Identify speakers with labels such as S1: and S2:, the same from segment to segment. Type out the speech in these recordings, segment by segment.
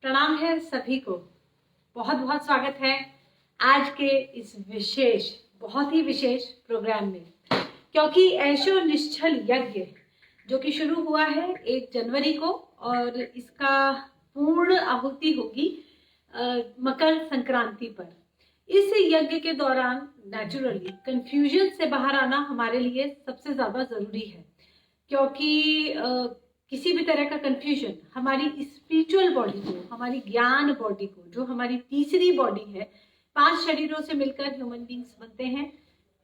S1: प्रणाम है सभी को। बहुत बहुत स्वागत है आज के इस विशेष, बहुत ही विशेष प्रोग्राम में, क्योंकि ऐशो निश्चल यज्ञ जो कि शुरू हुआ है 1 जनवरी को और इसका पूर्ण आहुति होगी मकर संक्रांति पर। इस यज्ञ के दौरान नेचुरली कंफ्यूजन से बाहर आना हमारे लिए सबसे ज्यादा जरूरी है, क्योंकि किसी भी तरह का कंफ्यूजन हमारी स्पिरिचुअल बॉडी को, हमारी ज्ञान बॉडी को, जो हमारी तीसरी बॉडी है, 5 शरीरों से मिलकर ह्यूमन बींग्स बनते हैं।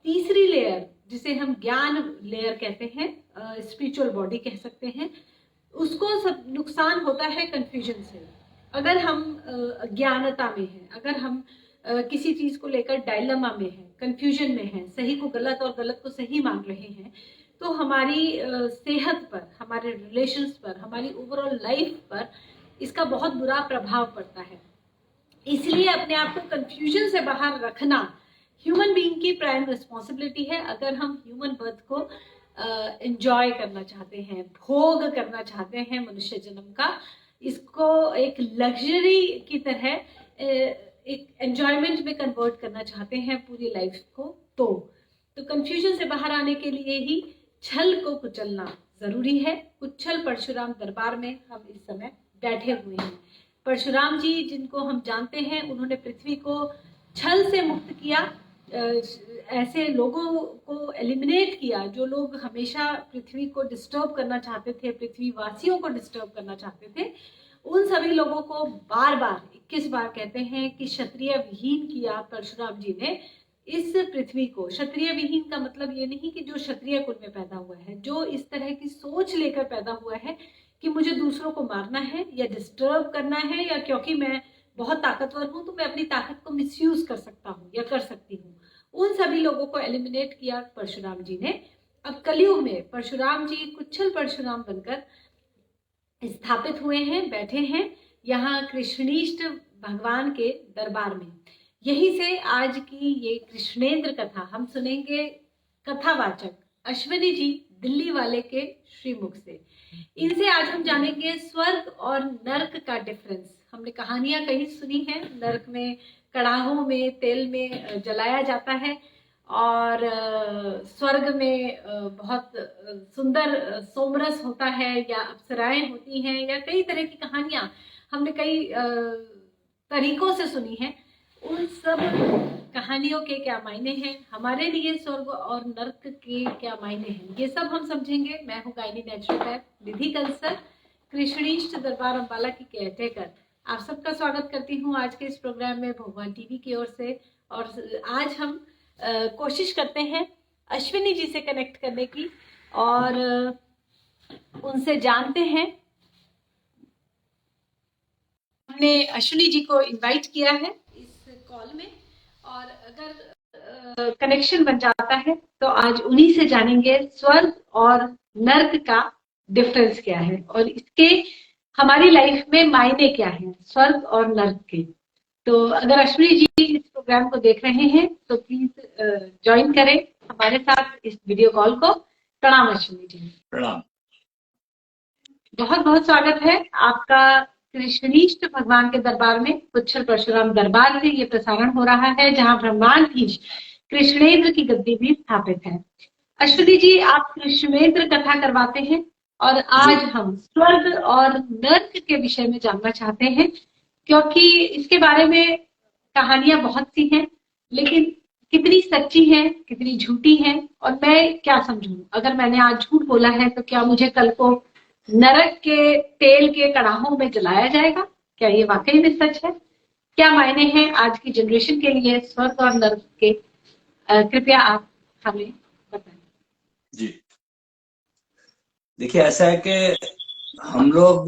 S1: तीसरी लेयर जिसे हम ज्ञान लेयर कहते हैं, स्पिरिचुअल बॉडी कह सकते हैं, उसको सब नुकसान होता है कंफ्यूजन से। अगर हम अज्ञानता में हैं, अगर हम किसी चीज को लेकर डायलेमा में हैं, कंफ्यूजन में हैं, सही को गलत और गलत को सही मान रहे हैं, तो हमारी सेहत पर, हमारे रिलेशंस पर, हमारी ओवरऑल लाइफ पर इसका बहुत बुरा प्रभाव पड़ता है। इसलिए अपने आप को कंफ्यूजन से बाहर रखना ह्यूमन बीइंग की प्राइम रिस्पॉन्सिबिलिटी है। अगर हम ह्यूमन बर्थ को एंजॉय करना चाहते हैं, भोग करना चाहते हैं मनुष्य जन्म का, इसको एक लग्जरी की तरह एक एंजॉयमेंट में कन्वर्ट करना चाहते हैं पूरी लाइफ को, तो कंफ्यूजन से बाहर आने के लिए ही छल को कुचलना जरूरी है। उच्छल परशुराम दरबार में हम इस समय बैठे हुए हैं। परशुराम जी, जिनको हम जानते हैं, उन्होंने पृथ्वी को छल से मुक्त किया, ऐसे लोगों को एलिमिनेट किया जो लोग हमेशा पृथ्वी को डिस्टर्ब करना चाहते थे, पृथ्वी वासियों को डिस्टर्ब करना चाहते थे। उन सभी लोगों को बार बार 21 बार कहते हैं कि क्षत्रिय विहीन किया परशुराम जी ने इस पृथ्वी को। क्षत्रिय विहीन का मतलब ये नहीं कि जो क्षत्रिय कुल में पैदा हुआ है, जो इस तरह की सोच लेकर पैदा हुआ है कि मुझे दूसरों को मारना है या डिस्टर्ब करना है, या क्योंकि मैं बहुत ताकतवर हूं तो मैं अपनी ताकत को मिसयूज कर सकता हूं या कर सकती हूँ, उन सभी लोगों को एलिमिनेट किया परशुराम जी ने। अब कलयुग में परशुराम जी कुच्छल परशुराम बनकर स्थापित हुए हैं, बैठे हैं यहाँ कृष्णीष्ट भगवान के दरबार में। यही से आज की ये कृष्णेंद्र कथा हम सुनेंगे कथावाचक अश्विनी जी दिल्ली वाले के श्रीमुख से। इनसे आज हम जानेंगे स्वर्ग और नर्क का डिफरेंस। हमने कहानियां कहीं सुनी है, नर्क में कड़ाहों में तेल में जलाया जाता है और स्वर्ग में बहुत सुंदर सोमरस होता है या अप्सराएं होती हैं, या कई तरह की कहानियां हमने कई तरीकों से सुनी हैं। उन सब कहानियों के क्या मायने हैं, हमारे लिए स्वर्ग और नर्क के क्या मायने हैं, ये सब हम समझेंगे। मैं हूँ गायनी नेचुरोपैथ निधि कंसल, कृष्णीष्ट दरबार अम्बाला की केयरटेकर। आप सबका स्वागत करती हूँ आज के इस प्रोग्राम में भगवान टीवी की ओर से। और आज हम कोशिश करते हैं अश्विनी जी से कनेक्ट करने की और उनसे जानते हैं। हमने अश्विनी जी को इनवाइट किया है इस कॉल में, और अगर कनेक्शन बन जाता है तो आज उन्हीं से जानेंगे स्वर्ग और नर्क का डिफरेंस क्या है और इसके हमारी लाइफ में मायने क्या है, स्वर्ग और नर्क के। तो अगर अश्विनी जी इस प्रोग्राम को देख रहे हैं तो प्लीज ज्वाइन करें हमारे साथ इस वीडियो कॉल को। प्रणाम अश्विनी जी।
S2: प्रणाम।
S1: बहुत बहुत स्वागत है आपका कृष्णीष्ट भगवान के दरबार में। कुच्छल परशुराम दरबार से ये प्रसारण हो रहा है, जहां ब्रह्मांडधीश कृष्णेंद्र की गद्दी भी स्थापित है। अश्विनी जी, आप कृष्णेंद्र कथा करवाते हैं और आज हम स्वर्ग और नर्क के विषय में जानना चाहते हैं, क्योंकि इसके बारे में कहानियां बहुत सी हैं, लेकिन कितनी सच्ची है, कितनी झूठी है, और मैं क्या समझूं, अगर मैंने आज झूठ बोला है तो क्या मुझे कल को नरक के तेल के कड़ाहों में जलाया जाएगा? क्या ये वाकई में सच है? क्या मायने हैं आज की जनरेशन के लिए स्वर्ग और नरक के? कृपया आप हमें बताएं।
S2: जी देखिए, ऐसा है कि हम लोग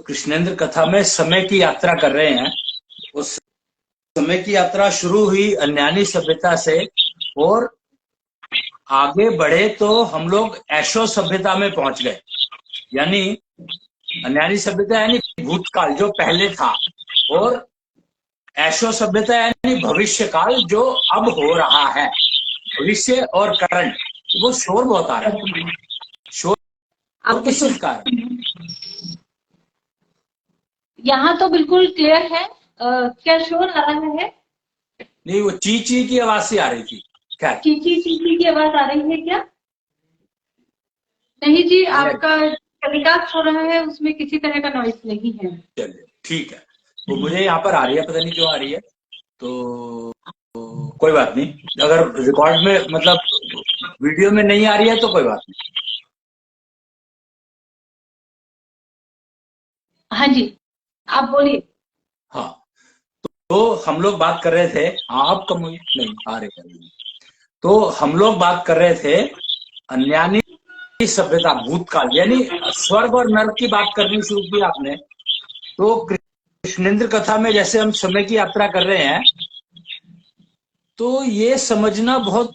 S2: कृष्णेंद्र कथा में समय की यात्रा कर रहे हैं। उस समय की यात्रा शुरू हुई अन्यानी सभ्यता से और आगे बढ़े तो हम लोग ऐशो सभ्यता में पहुंच गए। यानी अन्यानी सभ्यता यानी भूतकाल जो पहले था, और ऐशो सभ्यता यानी भविष्य काल जो अब हो रहा है। भविष्य और करंट, वो शोर बहुत आ रहा है। शोर किस चीज का है?
S1: यहाँ तो बिल्कुल क्लियर है। क्या शोर आ रहा है?
S2: नहीं, वो ची ची की आवाज सी आ रही थी। खैर,
S1: चीची चीची की आवाज आ रही है क्या? नहीं जी,
S2: नहीं,
S1: आपका टेलीकास्ट हो रहा है उसमें किसी तरह का नॉइस नहीं है।
S2: चलिए ठीक है। वो मुझे यहाँ पर आ रही है, पता नहीं क्यों आ रही है। तो कोई बात नहीं, अगर रिकॉर्ड में मतलब वीडियो में नहीं आ रही है तो कोई बात नहीं।
S1: हाँ जी, आप बोलिए।
S2: हाँ, तो हम लोग बात कर रहे थे। हाँ, आप कम हुई नहीं आ रहे हैं। तो हम लोग बात कर रहे थे अन्यानी सभ्यता, भूतकाल, यानी स्वर्ग और नर्क की बात करनी शुरू की आपने। तो कृष्णेंद्र कथा में जैसे हम समय की यात्रा कर रहे हैं, तो ये समझना बहुत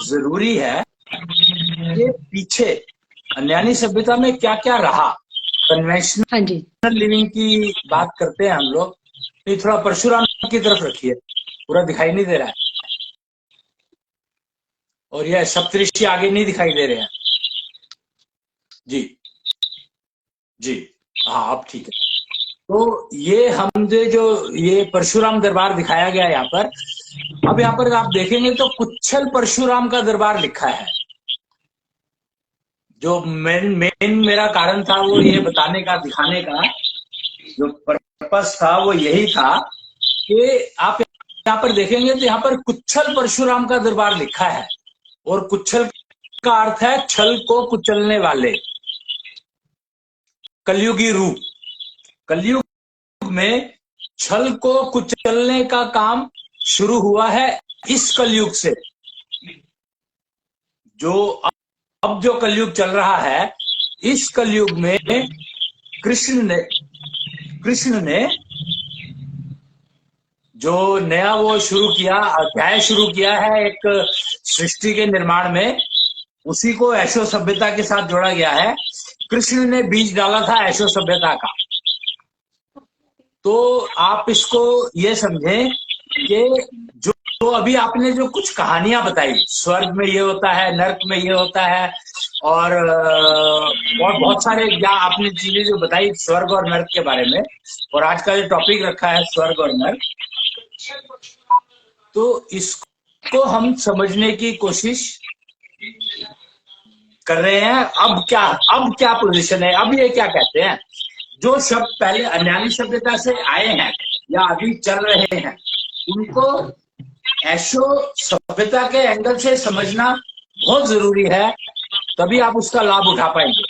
S2: जरूरी है कि पीछे अन्यानी सभ्यता में क्या क्या रहा। कन्वेंशनल
S1: हाँ जी।
S2: लिविंग की बात करते हैं हम लोग। तो थोड़ा परशुराम की तरफ रखिए, पूरा दिखाई नहीं दे रहा है। और यह सप्तऋषि आगे नहीं दिखाई दे रहे हैं। जी जी, हाँ अब ठीक है। तो ये हम जो ये परशुराम दरबार दिखाया गया है यहाँ पर, अब यहाँ पर आप देखेंगे तो कुच्छल परशुराम का दरबार लिखा है। जो मेन मेन मेरा कारण था वो ये बताने का, दिखाने का जो पर्पस था वो यही था कि आप यहाँ पर देखेंगे तो यहाँ पर कुच्छल परशुराम का दरबार लिखा है। और कुच्छल का अर्थ है छल को कुचलने वाले, कलयुगी रूप। कलयुग में छल को कुचलने का काम शुरू हुआ है इस कलयुग से। जो अब जो कलयुग चल रहा है, इस कलयुग में कृष्ण ने जो नया वो शुरू किया, अध्याय शुरू किया है एक सृष्टि के निर्माण में, उसी को ऐशो सभ्यता के साथ जोड़ा गया है। कृष्ण ने बीज डाला था ऐशो सभ्यता का। तो आप इसको ये समझें कि जो तो अभी आपने जो कुछ कहानियां बताई, स्वर्ग में ये होता है, नर्क में ये होता है, और बहुत सारे क्या आपने चीजें जो बताई स्वर्ग और नर्क के बारे में, और आज का जो टॉपिक रखा है स्वर्ग और नर्क, तो इसको हम समझने की कोशिश कर रहे हैं। अब क्या पोजीशन है, अब ये क्या कहते हैं। जो शब्द पहले अन्यानी सभ्यता से आए हैं या अभी चल रहे हैं, उनको ऐशो सभ्यता के एंगल से समझना बहुत जरूरी है, तभी आप उसका लाभ उठा पाएंगे।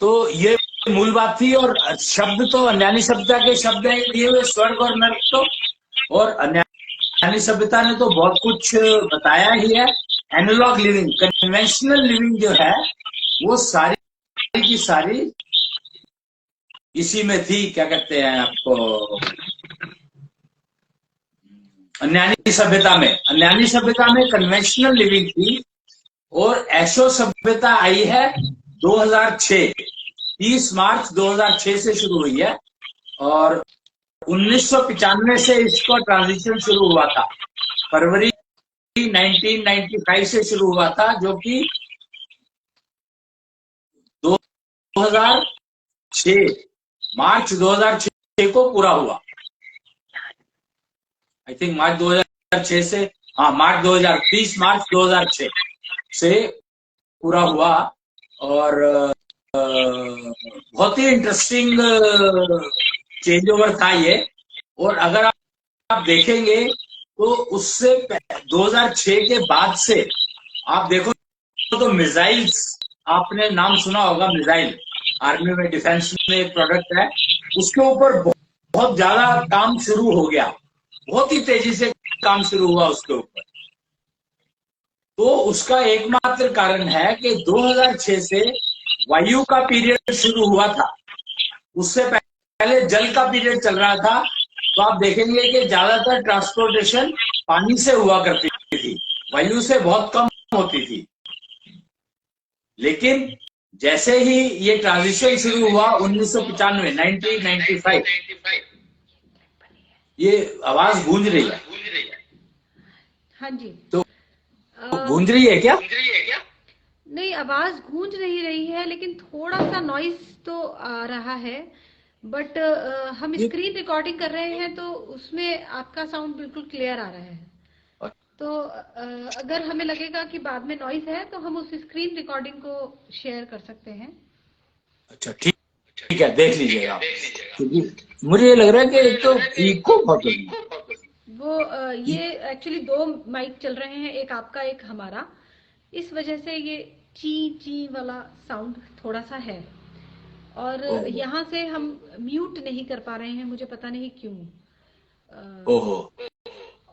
S2: तो ये मूल बात थी। और शब्द तो अन्यानी सभ्यता के शब्द हैं दिए हुए, स्वर्ग और नर्क। तो और अन्यानी सभ्यता ने तो बहुत कुछ बताया ही है। एनालॉग लिविंग, कन्वेंशनल लिविंग जो है, वो सारी की सारी इसी में थी। क्या कहते हैं आपको, अन्यानी सभ्यता में कन्वेंशनल लिविंग थी। और ऐशो सभ्यता आई है 2006, 30 मार्च 2006 से शुरू हुई है। और 1995 से इसको ट्रांजिशन शुरू हुआ था। फरवरी 1995 से शुरू हुआ था, जो कि 2006 मार्च 2006 को पूरा हुआ। आई थिंक मार्च 2006 से, हाँ मार्च 2030 मार्च 2006 से पूरा हुआ। और बहुत ही इंटरेस्टिंग चेंज ओवर था ये। और अगर आप देखेंगे तो उससे 2006 के बाद से आप देखो तो मिसाइल्स, आपने नाम सुना होगा, मिसाइल आर्मी में, डिफेंस में एक प्रोडक्ट है, उसके ऊपर बहुत ज्यादा काम शुरू हो गया। बहुत ही तेजी से काम शुरू हुआ उसके ऊपर। तो उसका एकमात्र कारण है कि 2006 से वायु का पीरियड शुरू हुआ था। उससे पहले जल का पीरियड चल रहा था। तो आप देखेंगे कि ज्यादातर ट्रांसपोर्टेशन पानी से हुआ करती थी, वायु से बहुत कम होती थी। लेकिन जैसे ही ये ट्रांजिशन शुरू हुआ 1995, 1995, ये आवाज गूंज रही है।
S1: हाँ जी।
S2: तो गूंज रही है क्या?
S1: नहीं, आवाज गूंज नहीं रही है, लेकिन थोड़ा सा नॉइस तो आ रहा है। बट हम
S2: ये-
S1: स्क्रीन रिकॉर्डिंग कर रहे हैं तो उसमें आपका साउंड बिल्कुल क्लियर आ रहा है। तो अगर हमें लगेगा कि बाद में नॉइस है तो हम उस स्क्रीन रिकॉर्डिंग को शेयर कर सकते हैं।
S2: अच्छा, ठीक ठीक है, देख लीजिएगा आप, क्योंकि मुझे ये लग रहा है कि एक तो इको बहुत हो रही है।
S1: वो ये एक्चुअली दो माइक चल रहे हैं, एक आपका एक हमारा, इस वजह से ये ची ची वाला साउंड थोड़ा सा है। और
S2: ओहो
S1: यहाँ से हम म्यूट नहीं कर पा रहे हैं, मुझे पता नहीं क्यों।
S2: ओहो,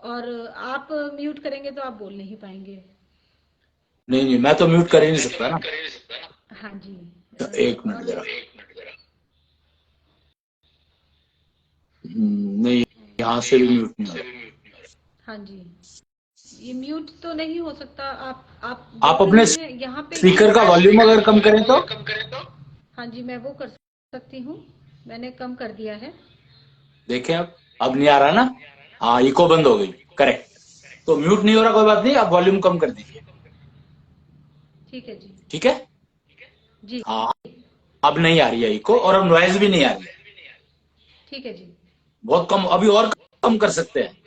S1: और आप म्यूट करेंगे तो आप बोल नहीं पाएंगे।
S2: नहीं नहीं, मैं तो म्यूट कर ही नहीं सकता ना।
S1: हाँ जी।
S2: तो एक मिनट
S1: और
S2: जरा। नहीं, यहाँ से भी म्यूट नहीं हो रहा।
S1: हाँ जी, ये म्यूट तो नहीं हो सकता। आप
S2: आप
S1: बोल
S2: अपने
S1: रहे हैं यहाँ पे कि
S2: स्पीकर का वॉल्यूम अगर कम करें तो।
S1: हाँ जी, मैं वो कर सकती हूँ, मैंने कम कर दिया है।
S2: देखें अब नहीं आ रहा ना। हाँ, इको बंद हो गई, करेक्ट। तो म्यूट नहीं हो रहा, कोई बात नहीं, आप वॉल्यूम कम कर दीजिए।
S1: ठीक है जी।
S2: ठीक है।
S1: जी।
S2: हाँ, अब नहीं आ रही है इको, और अब नॉइज भी नहीं आ रही है।
S1: ठीक है जी।
S2: बहुत कम, अभी और कम कर सकते हैं।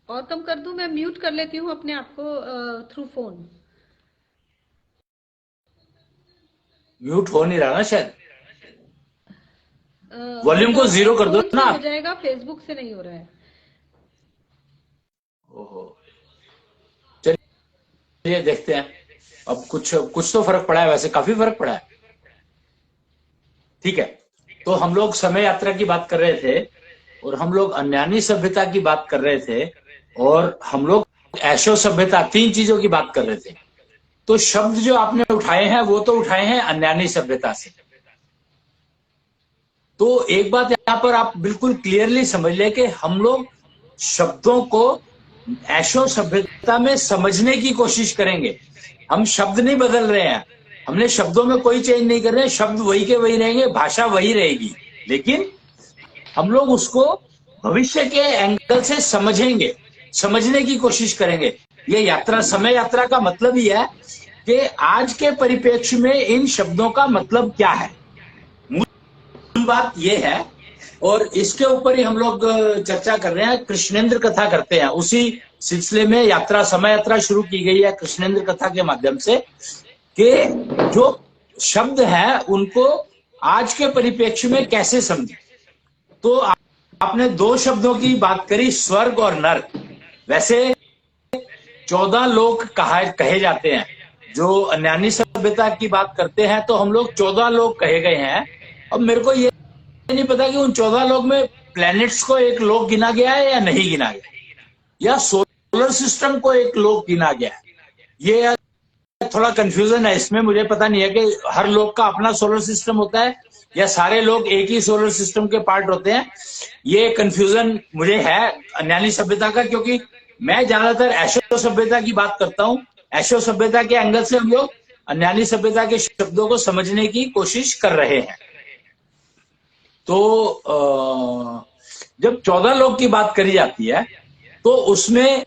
S1: और कम कर दूं? मैं म्यूट कर लेती हूँ अपने आप को थ्रू फोन।
S2: म्यूट हो नहीं रहा ना शायद। वॉल्यूम को
S1: होगा,
S2: जीरो कर दो
S1: फोन
S2: ना
S1: से हो
S2: आप।
S1: जाएगा, फेसबुक से नहीं हो रहा है।
S2: ओहो, चलिए देखते हैं। अब कुछ कुछ तो फर्क पड़ा है, वैसे काफी फर्क पड़ा है। ठीक है, तो हम लोग समय यात्रा की बात कर रहे थे, और हम लोग अन्यानी सभ्यता की बात कर रहे थे, और हम लोग ऐशो सभ्यता, तीन चीजों की बात कर रहे थे। तो शब्द जो आपने उठाए हैं वो तो उठाए हैं अन्यानी सभ्यता से। तो एक बात यहाँ पर आप बिल्कुल क्लियरली समझ लें कि हम लोग शब्दों को ऐशो सभ्यता में समझने की कोशिश करेंगे। हम शब्द नहीं बदल रहे हैं, हमने शब्दों में कोई चेंज नहीं कर रहे हैं, शब्द वही के वही रहेंगे, भाषा वही रहेगी, लेकिन हम लोग उसको भविष्य के एंगल से समझेंगे, समझने की कोशिश करेंगे। ये यात्रा, समय यात्रा का मतलब ही है कि आज के परिप्रेक्ष्य में इन शब्दों का मतलब क्या है, मूल बात ये है। और इसके ऊपर ही हम लोग चर्चा कर रहे हैं, कृष्णेंद्र कथा करते हैं। उसी सिलसिले में यात्रा, समय यात्रा शुरू की गई है कृष्णेंद्र कथा के माध्यम से, कि जो शब्द है उनको आज के परिप्रेक्ष्य में कैसे समझे। तो आपने दो शब्दों की बात करी, स्वर्ग और नर्क। वैसे 14 लोक कहे जाते हैं। जो अन्यानी सभ्यता की बात करते हैं तो हम लोग 14 लोक कहे गए हैं। अब मेरे को ये नहीं पता कि उन 14 लोक में प्लैनेट्स को एक लोक गिना गया है या नहीं गिना गया, या सोलर सिस्टम को एक लोक गिना गया है। ये थोड़ा कंफ्यूजन है इसमें, मुझे पता नहीं है कि हर लोक का अपना सोलर सिस्टम होता है या सारे लोग एक ही सोलर सिस्टम के पार्ट होते हैं। ये कंफ्यूजन मुझे है अन्यानी सभ्यता का, क्योंकि मैं ज्यादातर ऐशो सभ्यता की बात करता हूँ। ऐशो सभ्यता के एंगल से हम लोग अन्यानी सभ्यता के शब्दों को समझने की कोशिश कर रहे हैं। तो जब 14 लोक की बात करी जाती है तो उसमें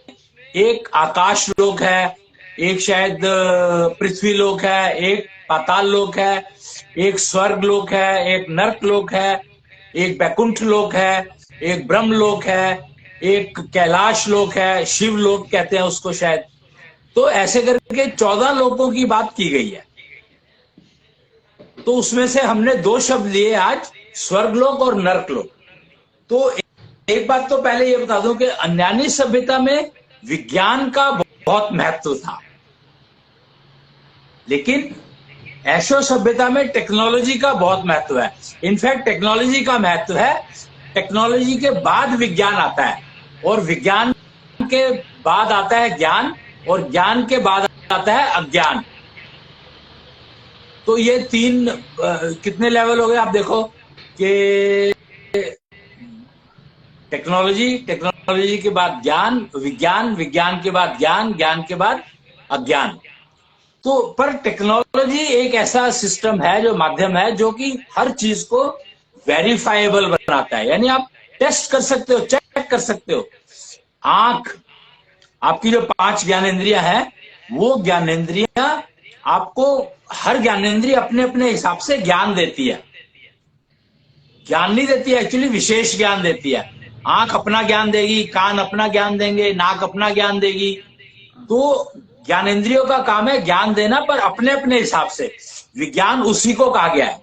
S2: एक आकाश लोक है, एक शायद पृथ्वी लोक है, एक पाताल लोक है, एक स्वर्ग लोक है, एक नर्क लोक है, एक बैकुंठ लोक है, एक ब्रह्म लोक है, एक कैलाश लोक है, शिव लोक कहते हैं उसको शायद। तो ऐसे करके 14 लोकों की बात की गई है। तो उसमें से हमने दो शब्द लिए आज, स्वर्गलोक और नर्कलोक। तो एक बात तो पहले ये बता दूं कि अन्यानी सभ्यता में विज्ञान का बहुत महत्व था, लेकिन ऐशो सभ्यता में टेक्नोलॉजी का बहुत महत्व है। इनफैक्ट टेक्नोलॉजी का महत्व है, टेक्नोलॉजी के बाद विज्ञान आता है, और विज्ञान के बाद आता है ज्ञान, और ज्ञान के बाद आता है अज्ञान। तो ये तीन कितने लेवल हो गए आप देखो कि टेक्नोलॉजी, टेक्नोलॉजी के बाद ज्ञान, विज्ञान, विज्ञान के बाद ज्ञान, ज्ञान के बाद अज्ञान। तो पर टेक्नोलॉजी एक ऐसा सिस्टम है, जो माध्यम है, जो कि हर चीज को वेरीफाइबल बनाता है। यानी आप टेस्ट कर सकते हो, चेक कर सकते हो। आंख, आपकी जो 5 ज्ञानेंद्रियां हैं, वो ज्ञानेंद्रियां आपको, हर ज्ञानेंद्रिय अपने अपने हिसाब से ज्ञान देती है। ज्ञान नहीं देती है, एक्चुअली विशेष ज्ञान देती है। आंख अपना ज्ञान देगी, कान अपना ज्ञान देंगे, नाक अपना ज्ञान देगी। तो ज्ञानेंद्रियों का काम है ज्ञान देना, पर अपने अपने हिसाब से। विज्ञान उसी को कहा गया है,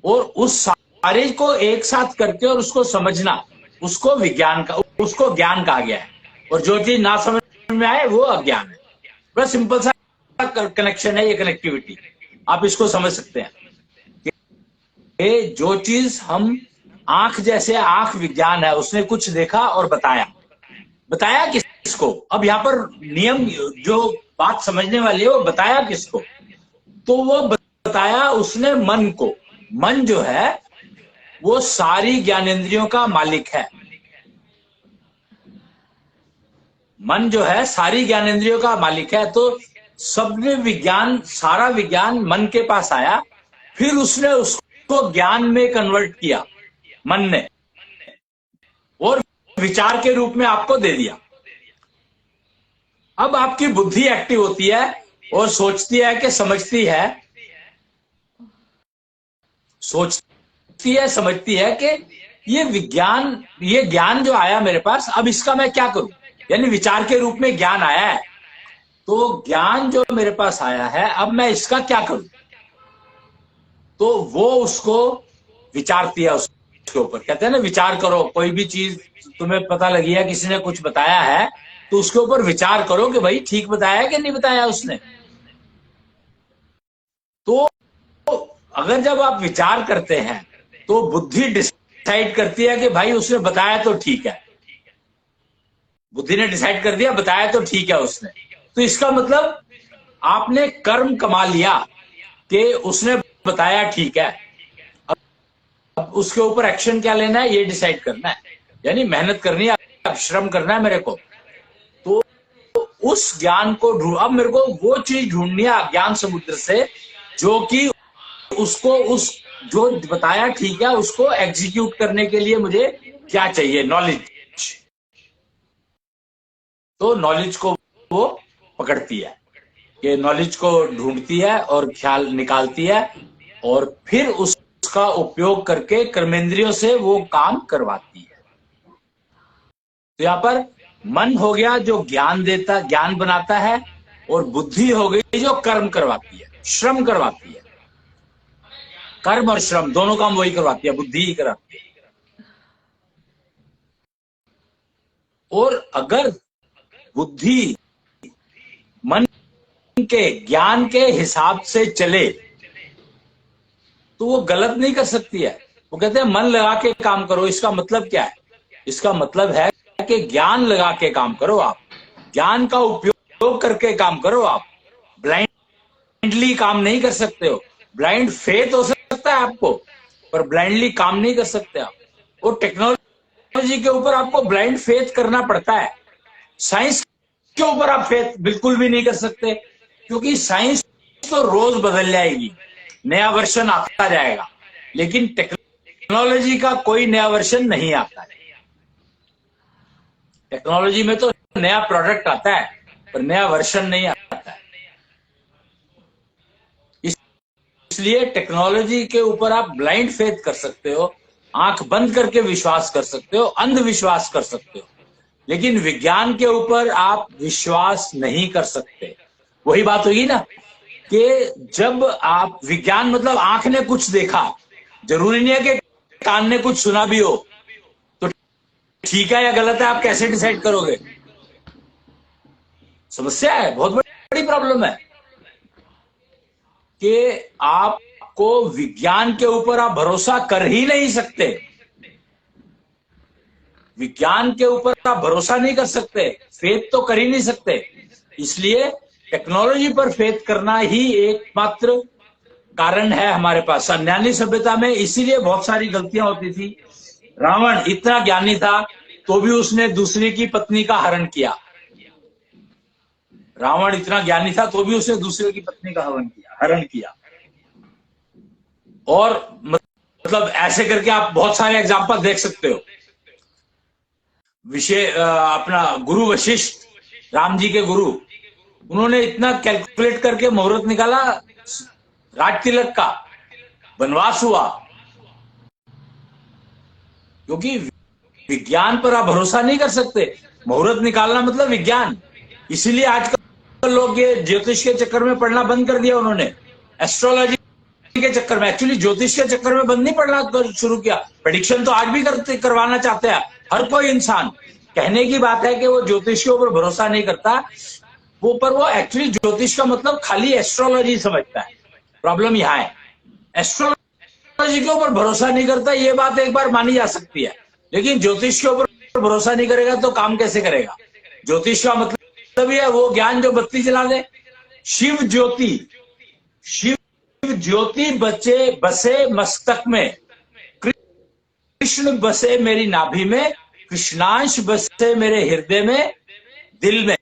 S2: और उस सारे को एक साथ करके और उसको समझना, उसको विज्ञान का, उसको ज्ञान कहा गया है। और जो चीज ना समझ में आए वो अज्ञान है। बड़ा सिंपल सा कनेक्शन है ये, कनेक्टिविटी आप इसको समझ सकते हैं कि जो चीज हम, आंख जैसे, आंख विज्ञान है, उसने कुछ देखा और बताया। बताया किसको? अब यहाँ पर नियम, जो बात समझने वाली है, वो बताया किसको? तो वो बताया उसने मन को। मन जो है वो सारी ज्ञानेंद्रियों का मालिक है। मन जो है सारी ज्ञानेंद्रियों का मालिक है। तो सबने विज्ञान, सारा विज्ञान मन के पास आया, फिर उसने उसको ज्ञान में कन्वर्ट किया, मन ने, और विचार के रूप में आपको दे दिया। अब आपकी बुद्धि एक्टिव होती है और सोचती है कि समझती है, सोचती है, समझती है कि ये विज्ञान, ये ज्ञान जो आया मेरे पास, अब इसका मैं क्या करूं? यानी विचार के रूप में ज्ञान आया है, तो ज्ञान जो मेरे पास आया है, अब मैं इसका क्या करूं? तो वो उसको विचारती है, उसके ऊपर। कहते हैं ना, विचार करो। कोई भी चीज तुम्हें पता लगी है, किसी ने कुछ बताया है, तो उसके ऊपर विचार करो कि भाई ठीक बताया है कि नहीं बताया उसने। तो अगर जब आप विचार करते हैं तो बुद्धि डिसाइड करती है कि भाई उसने बताया तो ठीक है। बुद्धि ने डिसाइड कर दिया, बताया तो ठीक है उसने। तो इसका मतलब आपने कर्म कमा लिया कि उसने बताया ठीक है। अब उसके ऊपर एक्शन क्या लेना है ये डिसाइड करना है, यानी मेहनत करनी है, अब श्रम करना है मेरे को। तो उस ज्ञान को अब मेरे को वो चीज ढूंढनी है ज्ञान समुद्र से, जो कि उसको, उस जो बताया ठीक है, उसको एग्जीक्यूट करने के लिए मुझे क्या चाहिए? नॉलेज। तो नॉलेज को वो पकड़ती है, कि नॉलेज को ढूंढती है और ख्याल निकालती है, और फिर उसका उपयोग करके कर्मेंद्रियों से वो काम करवाती है। तो यहाँ पर मन हो गया जो ज्ञान देता, ज्ञान बनाता है, और बुद्धि हो गई जो कर्म करवाती है, श्रम करवाती है। कर्म और श्रम दोनों काम वही करवाती है, बुद्धि ही करवाती है। और अगर बुद्धि मन के ज्ञान के हिसाब से चले तो वो गलत नहीं कर सकती है। वो कहते हैं मन लगा के काम करो। इसका मतलब क्या है? इसका मतलब है कि ज्ञान लगा के काम करो, आप ज्ञान का उपयोग करके काम करो। आप ब्लाइंडली काम नहीं कर सकते हो। ब्लाइंड फेथ हो सकता है आपको, पर ब्लाइंडली काम नहीं कर सकते आप। और टेक्नोलॉजी के ऊपर आपको ब्लाइंड फेथ करना पड़ता है। साइंस के ऊपर आप फेथ बिल्कुल भी नहीं कर सकते, क्योंकि साइंस तो रोज बदल जाएगी, नया वर्जन आता जाएगा, लेकिन टेक्नोलॉजी का कोई नया वर्जन नहीं आता है। टेक्नोलॉजी में तो नया प्रोडक्ट आता है, पर नया वर्जन नहीं आता है। इसलिए टेक्नोलॉजी के ऊपर आप ब्लाइंड फेथ कर सकते हो, आंख बंद करके विश्वास कर सकते हो, अंधविश्वास कर सकते हो, लेकिन विज्ञान के ऊपर आप विश्वास नहीं कर सकते। वही बात होगी ना कि जब आप, विज्ञान मतलब आंख ने कुछ देखा, जरूरी नहीं है कि कान ने कुछ सुना भी हो। तो ठीक है या गलत है आप कैसे डिसाइड करोगे? समस्या है, बहुत बड़ी प्रॉब्लम है कि आपको विज्ञान के ऊपर आप भरोसा कर ही नहीं सकते। विज्ञान के ऊपर आप भरोसा नहीं कर सकते, फेथ तो कर ही नहीं सकते। इसलिए टेक्नोलॉजी पर फेथ करना ही एकमात्र कारण है हमारे पास। अन्यानी सभ्यता में इसीलिए बहुत सारी गलतियां होती थी। रावण इतना ज्ञानी था तो भी उसने दूसरे की पत्नी का हरण किया। रावण इतना ज्ञानी था तो भी उसने दूसरे की पत्नी का हरण किया। और मतलब ऐसे करके आप बहुत सारे एग्जाम्पल देख सकते हो। अपना गुरु वशिष्ठ, राम जी के गुरु, उन्होंने इतना कैलकुलेट करके मुहूर्त निकाला, राज तिलक का वनवास हुआ, क्योंकि विज्ञान पर आप भरोसा नहीं कर सकते। मुहूर्त निकालना मतलब विज्ञान। इसीलिए आजकल लोग ये ज्योतिष के चक्कर में पढ़ना बंद कर दिया उन्होंने, एस्ट्रोलॉजी के चक्कर में। एक्चुअली ज्योतिष के चक्कर में बंद नहीं पढ़ना शुरू किया, प्रेडिक्शन तो आज भी करवाना चाहते हैं हर कोई इंसान। कहने की बात है कि वो ज्योतिष के ऊपर भरोसा नहीं करता, वो एक्चुअली ज्योतिष का मतलब खाली एस्ट्रोलॉजी समझता है। प्रॉब्लम यहाँ है, एस्ट्रोलॉजी के ऊपर भरोसा नहीं करता, ये बात एक बार मानी जा सकती है, लेकिन ज्योतिष के ऊपर भरोसा नहीं करेगा तो काम कैसे करेगा। ज्योतिष का मतलब ये है वो ज्ञान जो बत्ती जला दे। शिव ज्योति, शिव ज्योति बसे मस्तक में, कृष्ण बसे मेरी नाभि में, कृष्णांश बसे मेरे हृदय में, दिल में,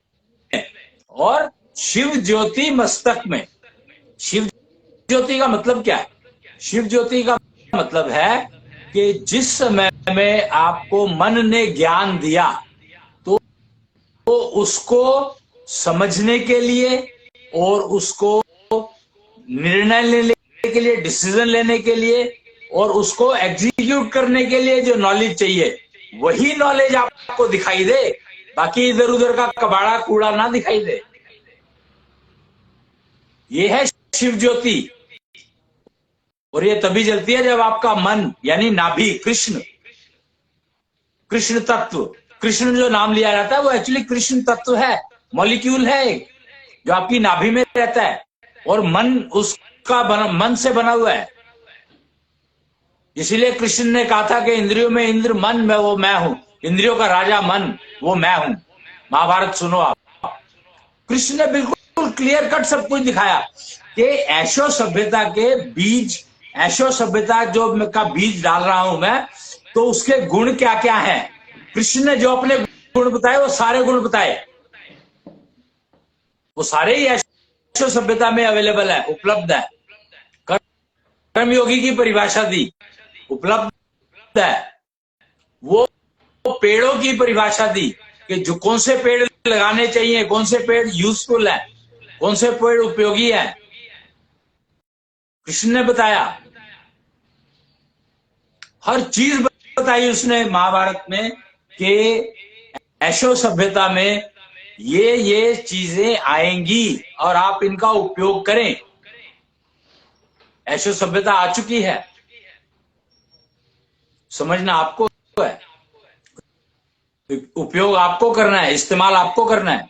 S2: और शिव ज्योति मस्तक में। शिव ज्योति का मतलब क्या है? शिव ज्योति का मतलब है कि जिस समय में आपको मन ने ज्ञान दिया तो उसको समझने के लिए और उसको निर्णय लेने के लिए, डिसीजन लेने के लिए और उसको एग्जीक्यूट करने के लिए जो नॉलेज चाहिए, वही नॉलेज आपको दिखाई दे, बाकी इधर उधर का कबाड़ा कूड़ा ना दिखाई दे। ये है शिव ज्योति। और ये तभी जलती है जब आपका मन यानी नाभि, कृष्ण तत्व, कृष्ण जो नाम लिया जाता है वो एक्चुअली कृष्ण तत्व है, मॉलिक्यूल है एक, जो आपकी नाभि में रहता है, और मन उसका मन से बना हुआ है। इसीलिए कृष्ण ने कहा था कि इंद्रियों में इंद्र, मन में वो मैं हूं, इंद्रियों का राजा मन वो मैं हूं। महाभारत सुनो आप। कृष्ण ने बिल्कुल क्लियर कट सब कुछ दिखाया कि ऐशो सभ्यता के बीज, ऐशो सभ्यता जो का बीज डाल रहा हूं मैं, तो उसके गुण क्या क्या हैं। कृष्ण ने जो अपने गुण बताए वो सारे गुण बताए, वो सारे ही ऐशो सभ्यता में अवेलेबल है, उपलब्ध है। कर्मयोगी की परिभाषा दी, उपलब्ध है। वो पेड़ों की परिभाषा दी कि जो कौन से पेड़ लगाने चाहिए, कौन से पेड़ यूजफुल है, कौन से पेड़ उपयोगी है, कृष्ण ने बताया। हर चीज बताई उसने महाभारत में कि ऐशो सभ्यता में ये चीजें आएंगी और आप इनका उपयोग करें। ऐशो सभ्यता आ चुकी है, समझना आपको है, उपयोग आपको करना है, इस्तेमाल आपको करना है।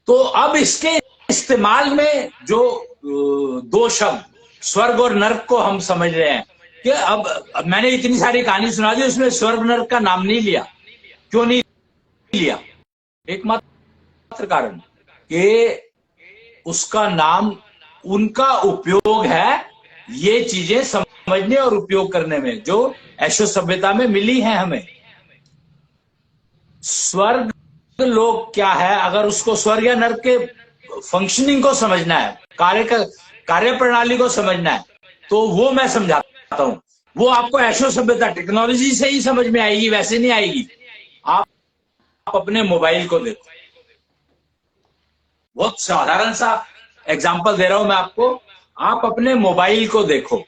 S2: तो अब इसके इस्तेमाल में जो दो शब्द स्वर्ग और नर्क को हम समझ रहे हैं कि अब मैंने इतनी सारी कहानी सुना दी, उसमें स्वर्ग नर्क का नाम नहीं लिया। क्यों नहीं लिया? एकमात्र कारण कि उसका नाम, उनका उपयोग है ये चीजें समझने और उपयोग करने में जो ऐशो सभ्यता में मिली है हमें। स्वर्ग लोक क्या है, अगर उसको स्वर्ग या नर्क के फंक्शनिंग को समझना है, कार्य प्रणाली को समझना है, तो वो मैं समझाता हूं। वो आपको ऐशो सभ्यता टेक्नोलॉजी से ही समझ में आएगी, वैसे नहीं आएगी। आप अपने मोबाइल को देखो, बहुत साधारण सा एग्जांपल दे रहा हूं मैं आपको। आप अपने मोबाइल को देखो,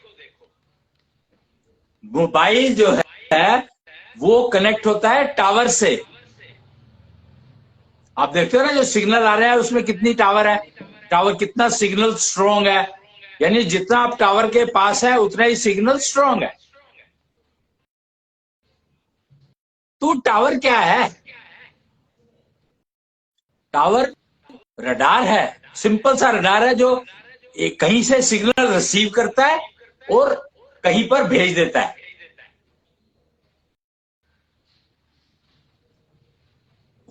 S2: मोबाइल जो है वो कनेक्ट होता है टावर से। आप देखते हो ना जो सिग्नल आ रहे हैं उसमें कितनी टावर है, टावर कितना सिग्नल स्ट्रॉन्ग है, यानी जितना आप टावर के पास है उतना ही सिग्नल स्ट्रॉन्ग है। तो टावर क्या है? टावर रडार है, सिंपल सा रडार है जो कहीं से सिग्नल रिसीव करता है और कहीं पर भेज देता है।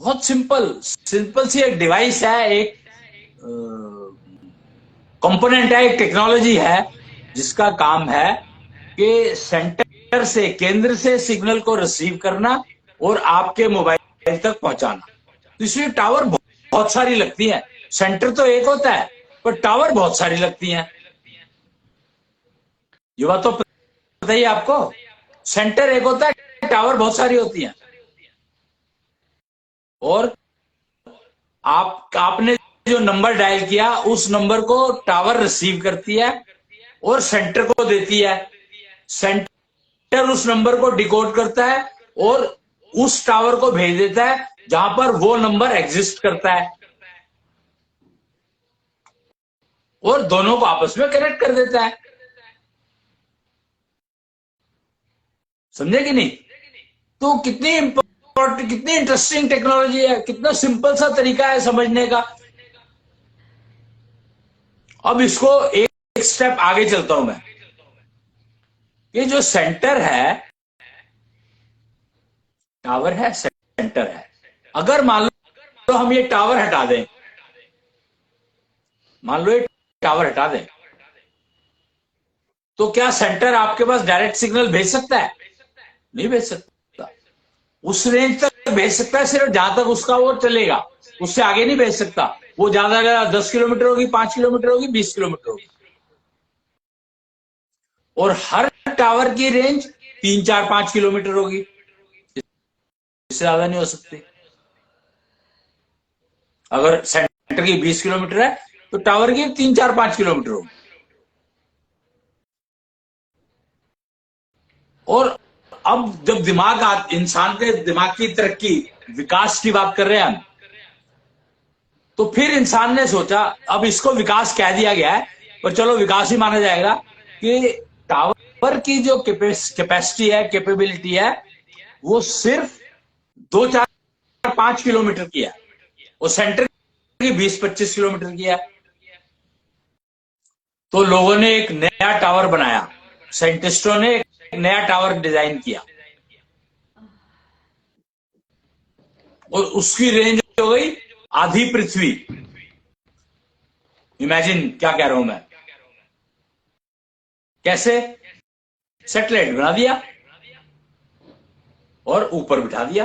S2: बहुत सिंपल सी एक डिवाइस है, एक कंपोनेंट है, एक टेक्नोलॉजी है जिसका काम है कि सेंटर से, केंद्र से सिग्नल को रिसीव करना और आपके मोबाइल तक पहुंचाना। तो इसलिए टावर बहुत सारी लगती है। सेंटर तो एक होता है पर टावर बहुत सारी लगती हैं। ये बात तो पता ही आपको, सेंटर एक होता है, टावर बहुत सारी होती हैं। और आपने जो नंबर डायल किया उस नंबर को टावर रिसीव करती है और सेंटर को देती है। सेंटर उस नंबर को डिकोड करता है और उस टावर को भेज देता है जहां पर वो नंबर एग्जिस्ट करता है और दोनों को आपस में कनेक्ट कर देता है। समझे कि नहीं? तो कितनी इंपॉर्टेंट, कितनी इंटरेस्टिंग टेक्नोलॉजी है, कितना सिंपल सा तरीका है समझने का। अब इसको एक स्टेप आगे चलता हूं मैं। ये जो सेंटर है, टावर है, सेंटर है। अगर मान लो हम ये टावर हटा दें, मान लो ये टावर हटा दें, तो क्या सेंटर आपके पास डायरेक्ट सिग्नल भेज सकता है? नहीं भेज सकता। उस रेंज तक भेज सकता है सिर्फ जहां तक उसका वो चलेगा, उससे आगे नहीं भेज सकता। वो ज्यादा ज्यादा 10 किलोमीटर होगी, 5 किलोमीटर होगी, 20 किलोमीटर होगी। और हर टावर की रेंज 3, 4, 5 किलोमीटर होगी, इससे ज्यादा नहीं हो सकती। अगर सेंटर की 20 किलोमीटर है तो टावर की 3, 4, 5 किलोमीटर होगी। और अब जब इंसान के दिमाग की तरक्की, विकास की बात कर रहे हैं हम, तो फिर इंसान ने सोचा, अब इसको विकास कह दिया गया है पर चलो विकास ही माना जाएगा, कि टावर की जो कैपेसिटी है, कैपेबिलिटी है, वो सिर्फ 2, 4, 5 किलोमीटर की है और सेंटर की 20, 25 किलोमीटर की है। तो लोगों ने एक नया टावर बनाया, साइंटिस्टों ने एक नया टावर डिजाइन किया और उसकी रेंज हो गई आधी पृथ्वी। इमेजिन क्या कह रहा हूं मैं। कैसे? सैटेलाइट बना दिया और ऊपर बिठा दिया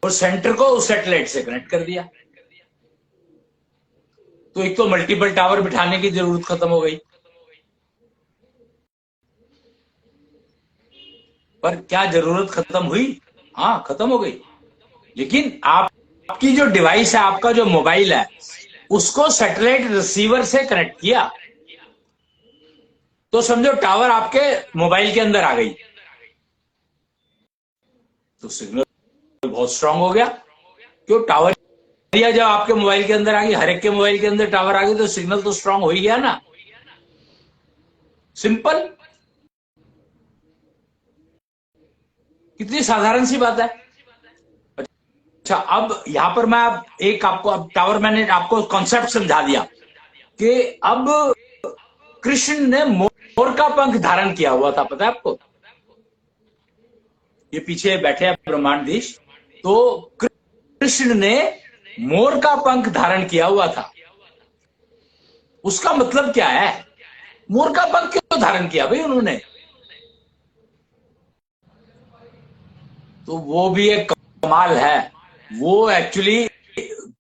S2: और सेंटर को उस सैटेलाइट से कनेक्ट कर दिया। तो एक तो मल्टीपल टावर बिठाने की जरूरत खत्म हो गई। पर क्या जरूरत खत्म हुई? हाँ, खत्म हो गई। लेकिन आपकी जो डिवाइस है, आपका जो मोबाइल है, उसको सैटेलाइट रिसीवर से कनेक्ट किया, तो समझो टावर आपके मोबाइल के अंदर आ गई, तो सिग्नल बहुत स्ट्रांग हो गया। क्यों? टावर या जब आपके मोबाइल के अंदर आ गई, हर एक के मोबाइल के अंदर टावर आ गई, तो सिग्नल तो स्ट्रांग हो ही गया ना। सिंपल। कितनी साधारण सी बात है। अच्छा, अब यहां पर मैं अब टावर, मैंने आपको कॉन्सेप्ट समझा दिया कि अब कृष्ण ने मोर का पंख धारण किया हुआ था, पता है आपको? ये पीछे बैठे हैं ब्रह्मांडीश, तो कृष्ण ने मोर का पंख धारण किया हुआ था। उसका मतलब क्या है? मोर का पंख क्यों धारण किया भाई उन्होंने? तो वो भी एक कमाल है। वो एक्चुअली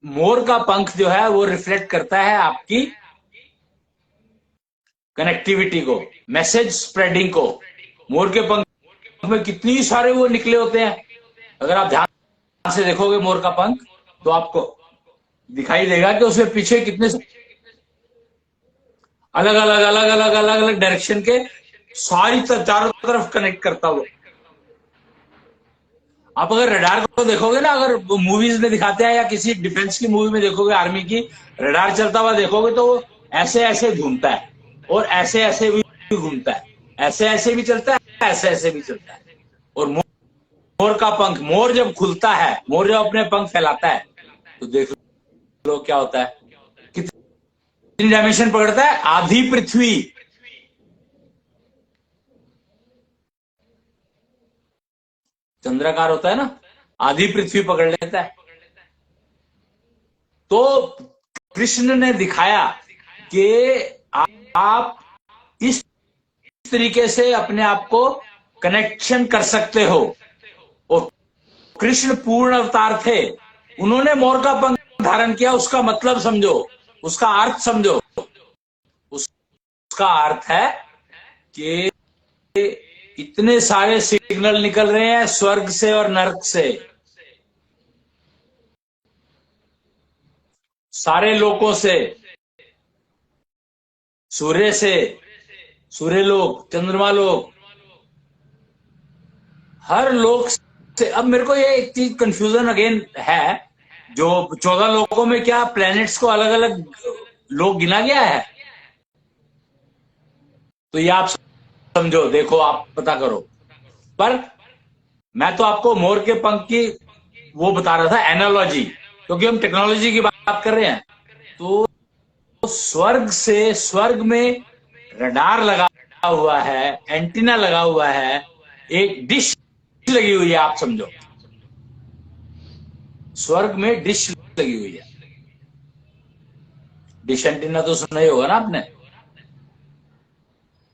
S2: मोर का पंख जो है वो रिफ्लेक्ट करता है आपकी कनेक्टिविटी को, मैसेज स्प्रेडिंग को। मोर के पंख में कितनी सारे वो निकले होते हैं। अगर आप ध्यान से देखोगे मोर का पंख, तो आपको दिखाई देगा कि उसके पीछे कितने अलग अलग अलग अलग अलग अलग डायरेक्शन के सारी चारों तरफ कनेक्ट करता हुआ। आप अगर रडार को देखोगे ना, अगर मूवीज में दिखाते हैं या किसी डिफेंस की मूवी में देखोगे, आर्मी की, रडार चलता हुआ देखोगे, तो वो ऐसे ऐसे घूमता है और ऐसे ऐसे भी घूमता है, ऐसे ऐसे भी चलता है, ऐसे ऐसे भी चलता है। और मोर का पंख, मोर जब खुलता है, मोर जब अपने पंख फैलाता है, तो देख लो क्या होता है। कितनी डायमेंशन पकड़ता है? आधी पृथ्वी। चंद्राकार होता है ना, आधी पृथ्वी पकड़ लेता है। तो कृष्ण ने दिखाया कि आप इस तरीके से अपने आप को कनेक्शन कर सकते हो। और कृष्ण पूर्ण अवतार थे, उन्होंने मोर का पंख धारण किया। उसका मतलब समझो, उसका अर्थ समझो। उसका अर्थ है कि इतने सारे सिग्नल निकल रहे हैं स्वर्ग से और नर्क से, सारे लोकों से, सूर्य से, सूर्यलोक, चंद्रमा लोक, हर लोक से। अब मेरे को ये एक चीज कंफ्यूजन अगेन है, जो 14 लोकों में क्या प्लैनेट्स को अलग अलग लोक गिना गया है? तो ये आप समझो, देखो, आप पता करो। पर मैं तो आपको मोर के पंख की वो बता रहा था, एनालॉजी, क्योंकि हम टेक्नोलॉजी की बात कर रहे हैं। तो स्वर्ग से, स्वर्ग में रडार लगा हुआ है, एंटीना लगा हुआ है, एक डिश लगी हुई है, आप समझो, स्वर्ग में डिश लगी हुई है। डिश एंटीना तो सुना ही होगा ना आपने।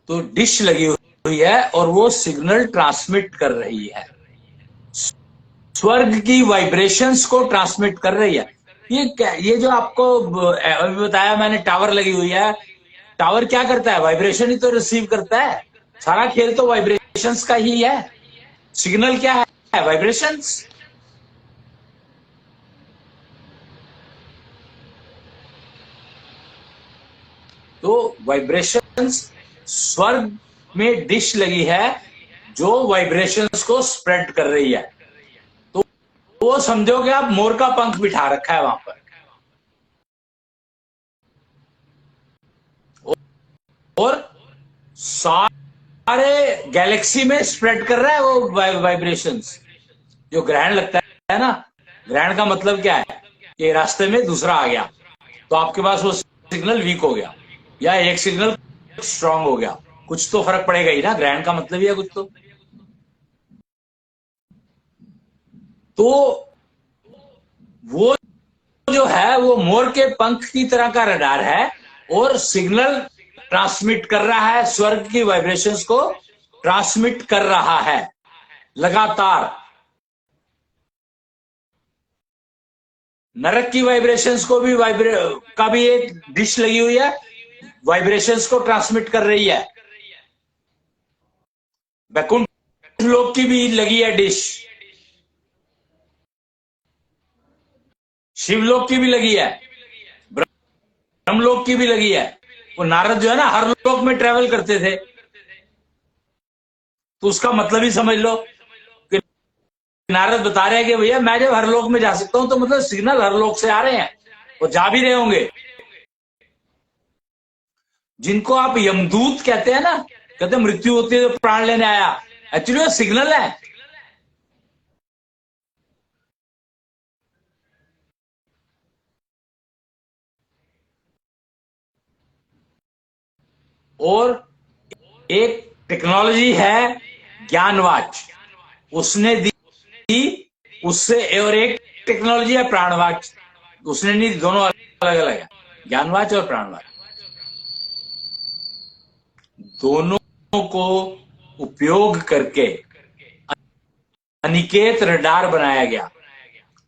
S2: तो डिश लगी हुई है और वो सिग्नल ट्रांसमिट कर रही है, स्वर्ग की वाइब्रेशंस को ट्रांसमिट कर रही है। ये जो आपको अभी बताया मैंने, टावर लगी हुई है, टावर क्या करता है? वाइब्रेशन ही तो रिसीव करता है। सारा खेल तो वाइब्रेशंस का ही है। सिग्नल क्या है? वाइब्रेशंस। तो वाइब्रेशंस, स्वर्ग में डिश लगी है जो वाइब्रेशंस को स्प्रेड कर रही है। तो वो समझो कि आप मोर का पंख बिठा रखा है वहां पर, और सारे गैलेक्सी में स्प्रेड कर रहा है वो वाइब्रेशंस। जो ग्रहण लगता है ना, ग्रहण का मतलब क्या है? कि रास्ते में दूसरा आ गया तो आपके पास वो सिग्नल वीक हो गया, या एक सिग्नल स्ट्रांग हो गया, कुछ तो फर्क पड़ेगा ही ना। ग्रहण का मतलब ही है कुछ तो वो जो है वो मोर के पंख की तरह का रडार है, और सिग्नल ट्रांसमिट कर रहा है, स्वर्ग की वाइब्रेशंस को ट्रांसमिट कर रहा है लगातार। नरक की वाइब्रेशंस को भी का भी एक डिश लगी हुई है, वाइब्रेशंस को ट्रांसमिट कर रही है। वैकुंठ लोक की भी लगी है डिश, शिवलोक की भी लगी है, ब्रह्मलोक की भी लगी है। वो नारद जो है ना, हर लोक में ट्रेवल करते थे, तो उसका मतलब ही समझ लो कि नारद बता रहे हैं कि भैया मैं जब हर लोक में जा सकता हूं तो मतलब सिग्नल हर लोक से आ रहे हैं, और जा भी रहे होंगे। जिनको आप यमदूत कहते हैं ना, कहते हैं मृत्यु होती है तो प्राण लेने आया, एक्चुअली वो सिग्नल है। और एक टेक्नोलॉजी है ज्ञानवाच, उसने दी उससे, और एक टेक्नोलॉजी है प्राणवाच, उसने नहीं, दोनों अलग अलग है, ज्ञानवाच और प्राणवाच। दोनों को उपयोग करके अनिकेत रडार बनाया गया,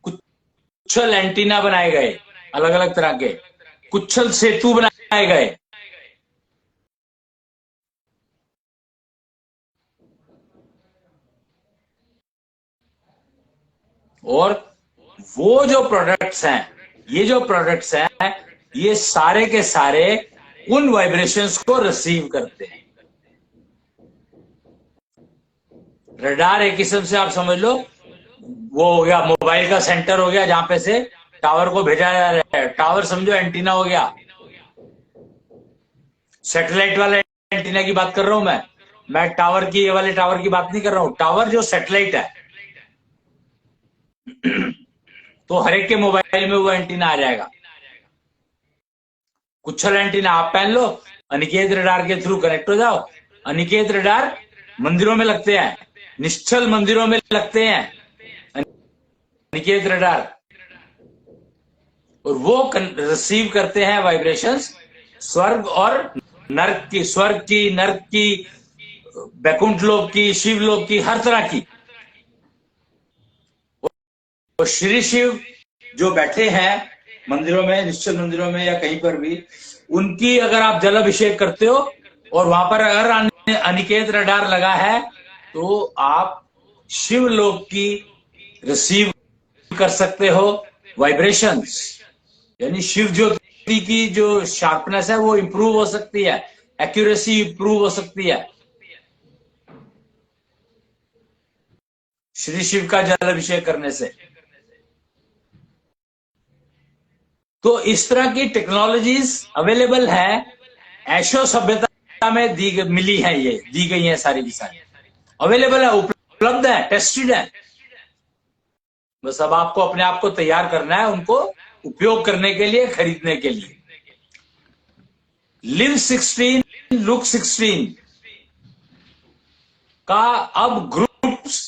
S2: कुच्छल एंटीना बनाए गए, अलग अलग तरह के कुच्छल सेतु बनाए गए। और वो जो प्रोडक्ट्स हैं, ये जो प्रोडक्ट्स हैं, ये सारे के सारे उन वाइब्रेशंस को रिसीव करते हैं। रडार एक किस्म से आप समझ लो, वो हो गया मोबाइल का सेंटर हो गया, जहां पे से टावर को भेजा जा रहा है। टावर समझो एंटीना हो गया, सैटेलाइट वाले एंटीना की बात कर रहा हूं मैं टावर की, ये वाले टावर की बात नहीं कर रहा हूं। टावर जो सैटेलाइट है, तो हर एक के मोबाइल में वो एंटीना आ जाएगा। कुच्छल एंटीना आप पहन लो, अनिकेत रडार के थ्रू कनेक्ट हो जाओ। अनिकेत रडार मंदिरों में लगते हैं, निश्चल मंदिरों में लगते हैं अनिकेत रडार, और वो रिसीव करते हैं वाइब्रेशंस स्वर्ग और नर्क की, स्वर्ग की, नर्क की, वैकुंठ लोक की, शिवलोक की, हर तरह की। और श्री शिव जो बैठे हैं मंदिरों में, निश्चल मंदिरों में या कहीं पर भी, उनकी अगर आप जल अभिषेक करते हो और वहां पर अगर अनिकेत रडार लगा है, तो आप शिवलोक की रिसीव कर सकते हो वाइब्रेशंस। यानी शिव ज्योति की जो शार्पनेस है वो इंप्रूव हो सकती है, एक्यूरेसी इंप्रूव हो सकती है श्री शिव का जल अभिषेक करने से। तो इस तरह की टेक्नोलॉजीज अवेलेबल है, ऐशो सभ्यता में मिली है, ये दी गई है सारी की सारी, अवेलेबल है, उपलब्ध है, टेस्टेड है। बस अब आपको अपने आप को तैयार करना है उनको उपयोग करने के लिए, खरीदने के लिए। लिव 16 लुक 16 का अब ग्रुप्स,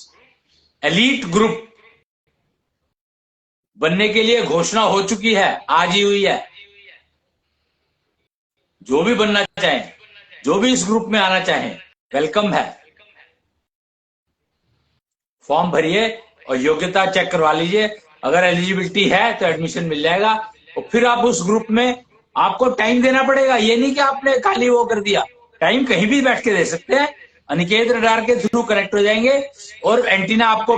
S2: एलीट ग्रुप बनने के लिए घोषणा हो चुकी है, आज ही हुई है। जो भी बनना चाहें, जो भी इस ग्रुप में आना चाहें, वेलकम है। फॉर्म भरिए और योग्यता चेक करवा लीजिए, अगर एलिजिबिलिटी है तो एडमिशन मिल जाएगा। और फिर आप उस ग्रुप में, आपको टाइम देना पड़ेगा, ये नहीं कि आपने खाली वो कर दिया, टाइम कहीं भी बैठ के दे सकते हैं। अनिकेत रडार के थ्रू कनेक्ट हो जाएंगे और एंटीना आपको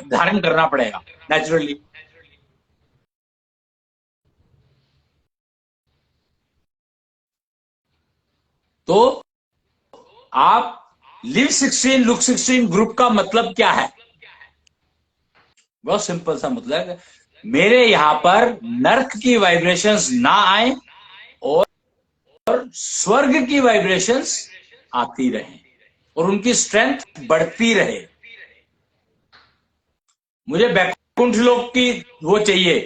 S2: धारण करना पड़ेगा नेचुरली। तो आप लिव 16 लुक 16 ग्रुप का मतलब क्या है? बहुत सिंपल सा मतलब है, मेरे यहां पर नर्क की वाइब्रेशंस ना आए और स्वर्ग की वाइब्रेशंस आती रहे और उनकी स्ट्रेंथ बढ़ती रहे। मुझे बैकुंठ लोक की वो चाहिए,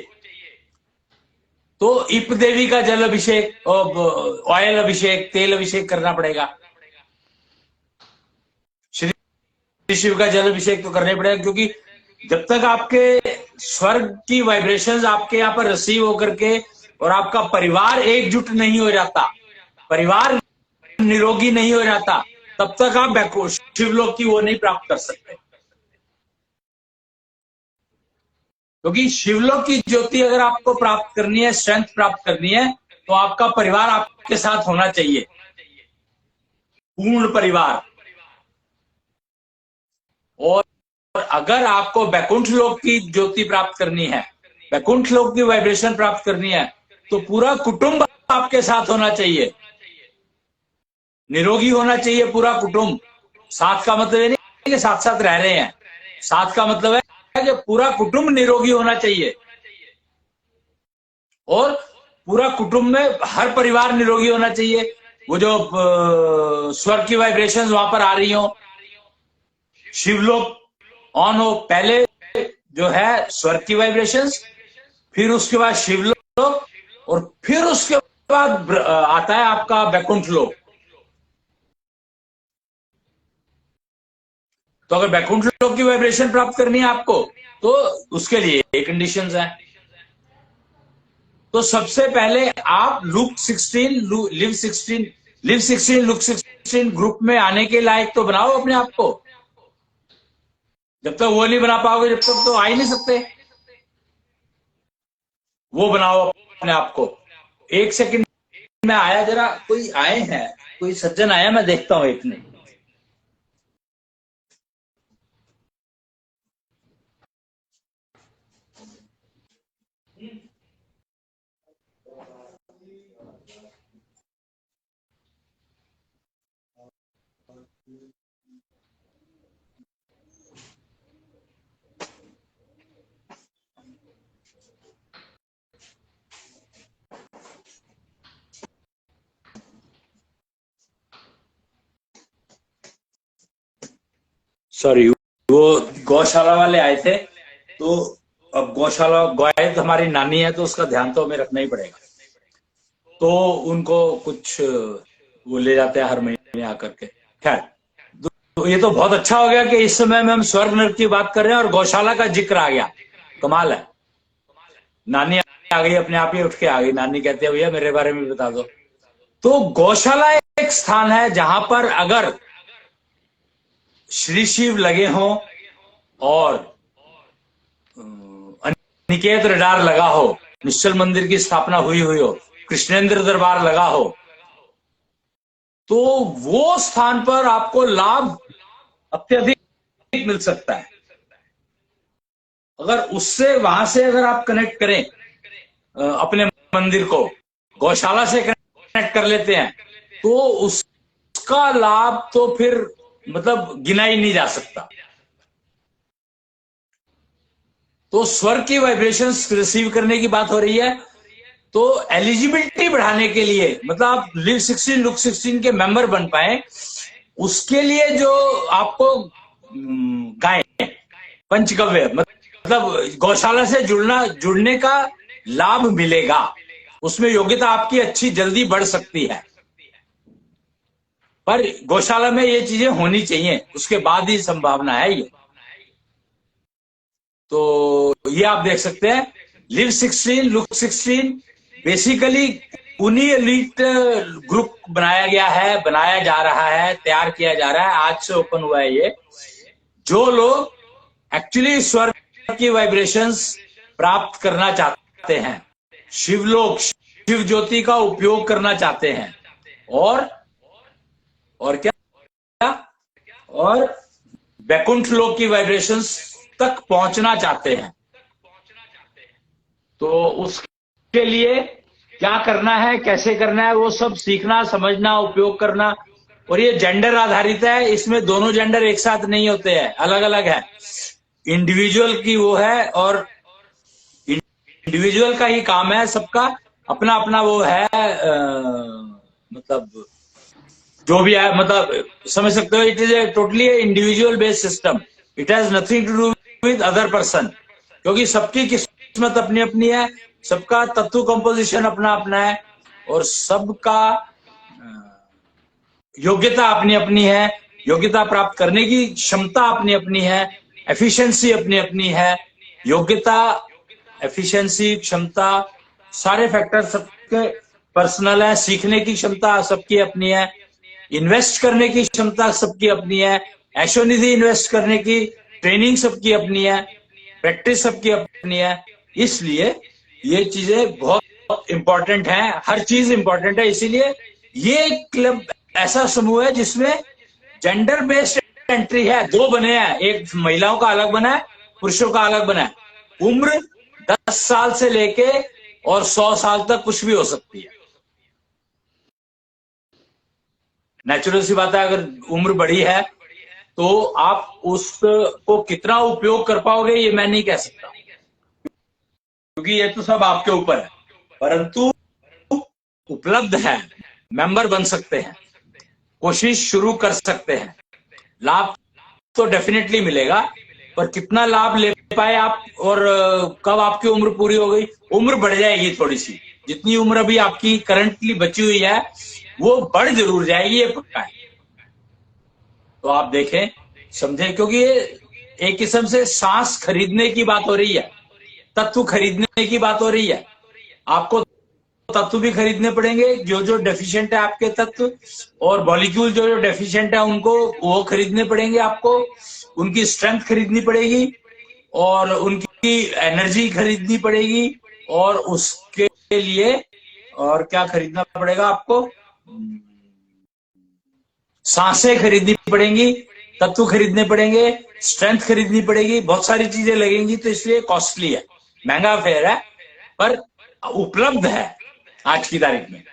S2: तो इप देवी का जल अभिषेक, ऑयल अभिषेक, तेल अभिषेक करना पड़ेगा। श्री शिव का जल अभिषेक तो करना पड़ेगा, क्योंकि जब तक आपके स्वर्ग की वाइब्रेशंस आपके यहाँ पर रिसीव होकर के और आपका परिवार एकजुट नहीं हो जाता, परिवार निरोगी नहीं हो जाता, तब तक आप शिवलोक की वो नहीं प्राप्त कर सकते। क्योंकि शिवलोक की ज्योति अगर आपको प्राप्त करनी है, स्ट्रेंथ प्राप्त करनी है, तो आपका परिवार आपके साथ होना चाहिए, पूर्ण परिवार। और अगर आपको बैकुंठ लोक की ज्योति प्राप्त करनी है, बैकुंठ लोक की वाइब्रेशन प्राप्त करनी है, तो पूरा कुटुंब आपके साथ होना चाहिए, निरोगी होना चाहिए पूरा कुटुंब। साथ का मतलब ये नहीं कि साथ साथ रह रहे हैं, साथ का मतलब है कि पूरा कुटुंब निरोगी होना चाहिए और पूरा कुटुंब में हर परिवार निरोगी होना चाहिए। वो जो स्वर्ग की वाइब्रेशंस वहां पर आ रही हो, शिवलोक ऑन हो, पहले जो है स्वर्ग की वाइब्रेशंस, फिर उसके बाद शिवलोक, और फिर उसके बाद आता है आपका बैकुंठ लोक। तो अगर बैकुंठ लोक की वाइब्रेशन प्राप्त करनी है आपको, तो उसके लिए ये कंडीशंस हैं। तो सबसे पहले आप look 16 live 16 live 16 look 16 group में आने के लायक तो बनाओ अपने आप को। जब तक वो नहीं बना पाओगे, जब तक तो आ ही नहीं सकते। वो बनाओ अपने आप को। एक सेकंड में आया, जरा कोई आए हैं, कोई सज्जन आया, मैं देखता हूं एक ने। सॉरी, वो गौशाला वाले आए थे, तो अब गौशाला, गाय तो हमारी नानी है, तो उसका ध्यान तो हमें रखना ही पड़ेगा। तो उनको कुछ वो ले जाते हैं हर महीने आकर के। खैर, तो ये तो बहुत अच्छा हो गया कि इस समय में हम स्वर्ग नर्क की बात कर रहे हैं और गौशाला का जिक्र आ गया। कमाल है। नानी आ गई, अपने आप ही उठ के आ गई। नानी कहती है भैया मेरे बारे में बता दो। तो गौशाला एक स्थान है जहां पर अगर श्री शिव लगे हों और अनिकेत रडार लगा हो, निश्चल मंदिर की स्थापना हुई हो, कृष्णेंद्र दरबार लगा हो, तो वो स्थान पर आपको लाभ अत्यधिक मिल सकता है। अगर उससे, वहां से अगर आप कनेक्ट करें अपने मंदिर को गौशाला से कनेक्ट कर लेते हैं, तो उसका लाभ तो फिर मतलब गिना ही नहीं जा सकता। तो स्वर्ग की वाइब्रेशंस रिसीव करने की बात हो रही है। तो एलिजिबिलिटी बढ़ाने के लिए, मतलब आप लिव 16 लुक 16 के मेंबर बन पाए, उसके लिए जो आपको गाय पंचगव्य मतलब गौशाला से जुड़ने का लाभ मिलेगा, उसमें योग्यता आपकी अच्छी जल्दी बढ़ सकती है। पर गौशाला में ये चीजें होनी चाहिए, उसके बाद ही संभावना है ये। तो ये आप देख सकते हैं, लिव 16 लुक 16 बेसिकली उन्हीं एलीट ग्रुप बनाया जा रहा है, तैयार किया जा रहा है। आज से ओपन हुआ है ये, जो लोग एक्चुअली स्वर्ग की वाइब्रेशंस प्राप्त करना चाहते हैं, शिवलोक शिव ज्योति का उपयोग करना चाहते हैं, और क्या और वैकुंठ लोक की वाइब्रेशंस तक पहुंचना चाहते हैं। तो उसके लिए क्या करना है, कैसे करना है, वो सब सीखना, समझना, उपयोग करना। और ये जेंडर आधारित है, इसमें दोनों जेंडर एक साथ नहीं होते हैं, अलग अलग है। इंडिविजुअल की वो है, और इंडिविजुअल का ही काम है, सबका अपना अपना वो है, मतलब जो भी है, मतलब समझ सकते हो, it is a totally individual based system. It has nothing to do with other person, क्योंकि सबकी किस्मत अपनी अपनी है, सबका तत्व कंपोजिशन अपना अपना है, और सबका योग्यता अपनी अपनी है, योग्यता प्राप्त करने की क्षमता अपनी अपनी है, एफिशिएंसी अपनी अपनी है। योग्यता, एफिशिएंसी, क्षमता, सारे फैक्टर सबके पर्सनल है। सीखने की क्षमता सबकी अपनी है, इन्वेस्ट करने की क्षमता सबकी अपनी है, ऐशोनिधि इन्वेस्ट करने की ट्रेनिंग सबकी अपनी है, प्रैक्टिस सबकी अपनी है। इसलिए ये चीजें बहुत इंपॉर्टेंट हैं, हर चीज इंपॉर्टेंट है। इसीलिए ये क्लब ऐसा समूह है जिसमें जेंडर बेस्ड एंट्री है। दो बने हैं, एक महिलाओं का अलग बना है, पुरुषों का अलग बना है। उम्र 10 साल से लेके और 100 साल तक कुछ भी हो सकती है। नेचुरल सी बात है, अगर उम्र बड़ी है तो आप उसको कितना उपयोग कर पाओगे ये मैं नहीं कह सकता, क्योंकि ये तो सब आपके ऊपर है। परंतु उपलब्ध है, मेंबर बन सकते हैं, कोशिश शुरू कर सकते हैं। लाभ तो डेफिनेटली मिलेगा, पर कितना लाभ ले पाए आप, और कब आपकी उम्र पूरी हो गई, उम्र बढ़ जाएगी थोड़ी सी। जितनी उम्र अभी आपकी करंटली बची हुई है वो बढ़ जरूर जाएगी, ये पक्का है। तो आप देखें, समझें, क्योंकि ये एक किस्म से सांस खरीदने की बात हो रही है, तत्व खरीदने की बात हो रही है। आपको तत्व भी खरीदने पड़ेंगे, जो जो डेफिशिएंट है आपके तत्व, और मॉलिक्यूल जो जो डेफिशिएंट है उनको वो खरीदने पड़ेंगे आपको, उनकी स्ट्रेंथ खरीदनी पड़ेगी, और उनकी एनर्जी खरीदनी पड़ेगी, और उसके लिए और क्या खरीदना पड़ेगा आपको, सांसें खरीदनी पड़ेंगी, तत्व खरीदने पड़ेंगे, स्ट्रेंथ खरीदनी पड़ेगी, बहुत सारी चीजें लगेंगी। तो इसलिए कॉस्टली है, महंगा फेयर है, पर उपलब्ध है आज की तारीख में।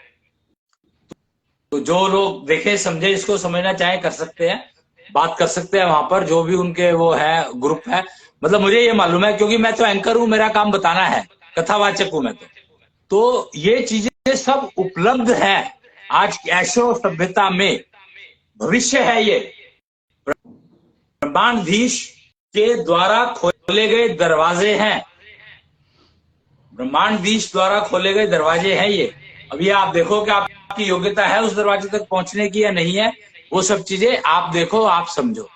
S2: तो जो लोग देखे समझे, इसको समझना चाहे कर सकते हैं, बात कर सकते हैं वहां पर, जो भी उनके वो है ग्रुप है। मतलब मुझे ये मालूम है, क्योंकि मैं तो एंकर हूं, मेरा काम बताना है, कथावाचक हूं मैं तो ये चीजें सब उपलब्ध है आज ऐशो सभ्यता में। भविष्य है ये, ब्रह्मांडधीश के द्वारा खोले गए दरवाजे हैं, ब्रह्मांडधीश द्वारा खोले गए दरवाजे हैं ये। अब ये आप देखो कि आपकी योग्यता है उस दरवाजे तक पहुंचने की या नहीं है, वो सब चीजें आप देखो, आप समझो।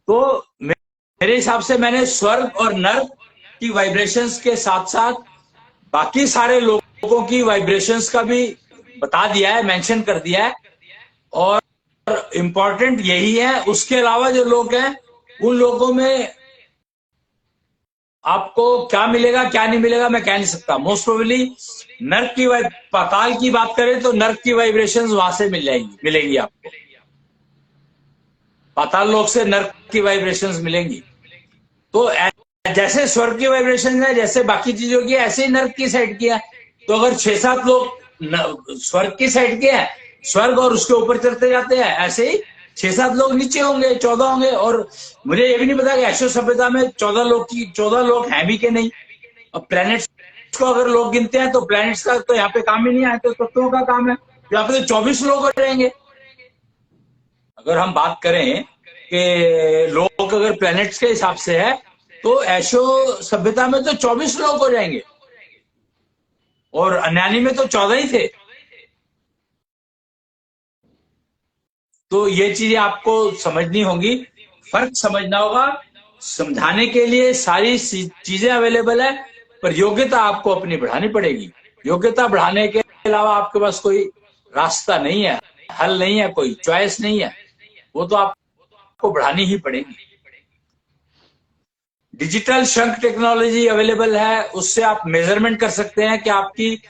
S2: तो मेरे हिसाब से मैंने स्वर्ग और नर्क की वाइब्रेशंस के साथ साथ बाकी सारे लोगों की वाइब्रेशंस का भी बता दिया है, मेंशन कर दिया है, और इम्पोर्टेंट यही है। उसके अलावा जो लोग हैं, उन लोगों में आपको क्या मिलेगा क्या नहीं मिलेगा मैं कह नहीं सकता। मोस्ट प्रोबेबली नर्क की पाताल की बात करें तो नर्क की वाइब्रेशंस वहां से मिलेगी आपको, पाताल लोक से नर्क की वाइब्रेशंस मिलेंगी। तो जैसे स्वर्ग की वाइब्रेशन है, जैसे बाकी चीजों की, ऐसे ही नर्क की साइड की है। तो अगर 6-7 लोग स्वर्ग की साइड के हैं, स्वर्ग और उसके ऊपर चलते जाते हैं, ऐसे ही 6-7 लोग नीचे होंगे, 14 होंगे। और मुझे ये भी नहीं पता कि ऐशो सभ्यता में 14 लोग हैं भी कि नहीं। अब प्लैनेट्स को अगर लोग गिनते हैं तो प्लैनेट्स का तो यहाँ पे काम ही नहीं है, तो तत्वों का काम है। यहाँ पे तो 24 लोग रहेंगे। अगर हम बात करें कि लोग अगर प्लैनेट्स के हिसाब से है, तो ऐशो सभ्यता में तो 24 लोग हो जाएंगे, और अन्यानी में तो 14 ही थे। तो ये चीजें आपको समझनी होगी, फर्क समझना होगा। समझाने के लिए सारी चीजें अवेलेबल है, पर योग्यता आपको अपनी बढ़ानी पड़ेगी। योग्यता बढ़ाने के अलावा आपके पास कोई रास्ता नहीं है, हल नहीं है, कोई चॉइस नहीं है। वो तो आपको बढ़ानी ही पड़ेगी। डिजिटल शंख टेक्नोलॉजी अवेलेबल है, उससे आप मेजरमेंट कर सकते हैं कि आपकी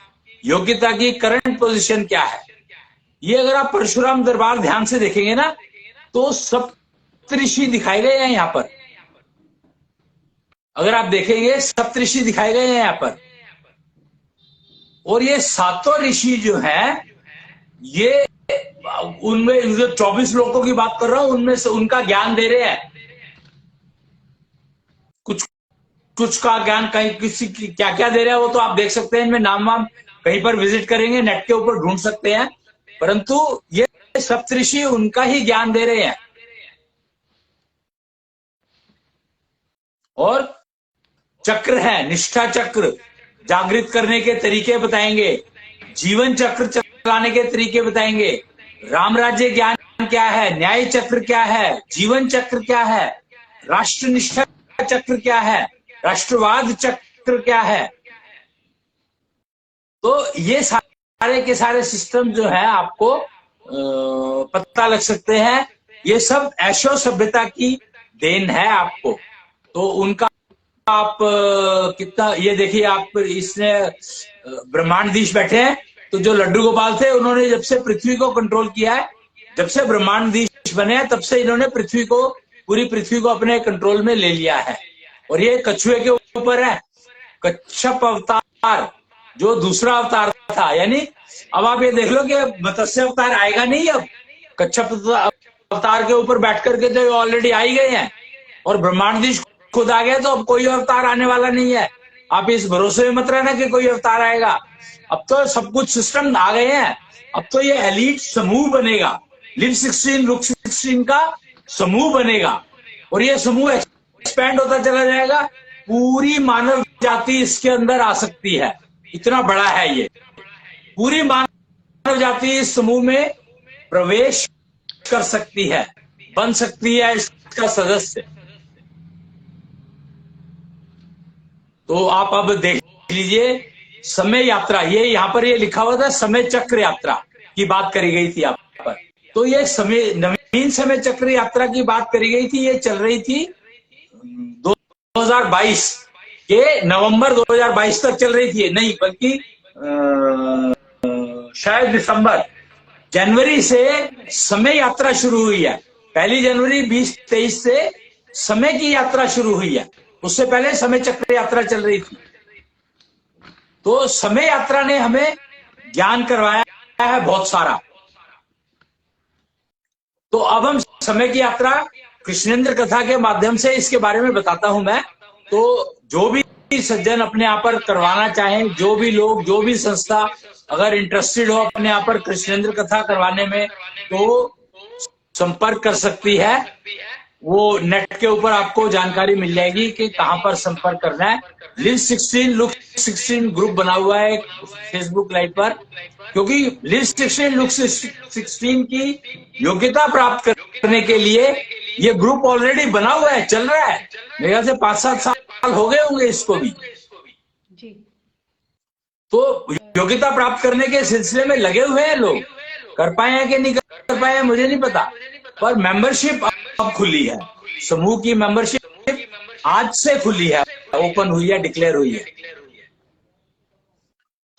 S2: योग्यता की करंट पोजीशन क्या है। ये अगर आप परशुराम दरबार ध्यान से देखेंगे ना, तो सप्तऋषि दिखाए गए हैं यहाँ पर। अगर आप देखेंगे, सप्तऋषि दिखाए गए हैं यहाँ पर। और ये सातों ऋषि जो हैं, ये उनमें जो 24 लोगों की बात कर रहा हूं, उनमें से उनका ज्ञान दे रहे हैं। कुछ का ज्ञान कहीं किसी की क्या क्या दे रहे हैं वो तो आप देख सकते हैं। इनमें नाम वाम कहीं पर विजिट करेंगे, नेट के ऊपर ढूंढ सकते हैं। परंतु ये सप्तऋषि उनका ही ज्ञान दे रहे हैं। और चक्र है, निष्ठा चक्र, जागृत करने के तरीके बताएंगे, जीवन चक्र चलाने के तरीके बताएंगे, राम राज्य ज्ञान क्या है, न्याय चक्र क्या है, जीवन चक्र क्या है, राष्ट्र निष्ठा चक्र क्या है, राष्ट्रवाद चक्र क्या है। तो ये सारे के सारे सिस्टम जो है आपको पता लग सकते हैं। ये सब ऐशो सभ्यता की देन है आपको। तो उनका आप कितना, ये देखिए, आप इसने ब्रह्मांडधीश बैठे हैं, तो जो लड्डू गोपाल थे, उन्होंने जब से पृथ्वी को कंट्रोल किया है, जब से ब्रह्मांडधीश बने हैं, तब से इन्होंने पूरी पृथ्वी को अपने कंट्रोल में ले लिया है। और ये कछुए के ऊपर है, कच्छप अवतार जो दूसरा अवतार था। यानी अब आप ये देख लो कि मत्स्य अवतार आएगा नहीं, अब कच्छप अवतार के ऊपर बैठ करके तो ऑलरेडी आ ही गए हैं, और ब्रह्मांडधीश खुद आ गया, तो अब कोई अवतार आने वाला नहीं है। आप इस भरोसे में मत रहना कि कोई अवतार आएगा। अब तो सब कुछ सिस्टम आ गए हैं। अब तो ये एलीट समूह बनेगा, लिव 16 लुक 16 का समूह बनेगा, और ये समूह एक्सपैंड होता चला जाएगा। पूरी मानव जाति इसके अंदर आ सकती है, इतना बड़ा है ये। पूरी मानव जाति इस समूह में प्रवेश कर सकती है, बन सकती है इसका सदस्य। तो आप अब देख लीजिए, समय यात्रा, ये यहाँ पर ये लिखा हुआ था, समय चक्र यात्रा की बात करी गई थी यहाँ पर। तो ये नवीन समय चक्र यात्रा की बात करी गई थी। ये चल रही थी 2022 के नवंबर 2022 तक चल रही थी, नहीं बल्कि शायद दिसंबर, जनवरी से समय यात्रा शुरू हुई है। 1 जनवरी 2023 से समय की यात्रा शुरू हुई है। उससे पहले समय चक्र यात्रा चल रही थी। तो समय यात्रा ने हमें ज्ञान करवाया है बहुत सारा। तो अब हम समय की यात्रा कृष्णेंद्र कथा के माध्यम से इसके बारे में बताता हूं मैं। तो जो भी सज्जन अपने यहाँ पर करवाना चाहें, जो भी लोग, जो भी संस्था अगर इंटरेस्टेड हो अपने यहाँ पर कृष्णेंद्र कथा करवाने में, तो संपर्क कर सकती है। वो नेट के ऊपर आपको जानकारी मिल जाएगी कि कहां पर संपर्क करना है। लिव 16 लुक 16 ग्रुप बना हुआ है फेसबुक लाइव पर, क्योंकि लिव 16 लुक 16 की योग्यता प्राप्त करने के लिए ये ग्रुप ऑलरेडी बना हुआ है, चल रहा है। मेरे ख्याल से 5-7 साल हो गए होंगे इसको भी
S1: जी।
S2: तो योग्यता प्राप्त करने के सिलसिले में लगे हुए हैं लोग। कर पाए हैं कि नहीं कर पाए हैं मुझे नहीं पता, पर मेंबरशिप अब खुली है। समूह की मेंबरशिप आज से खुली है, ओपन हुई है, डिक्लेयर हुई है।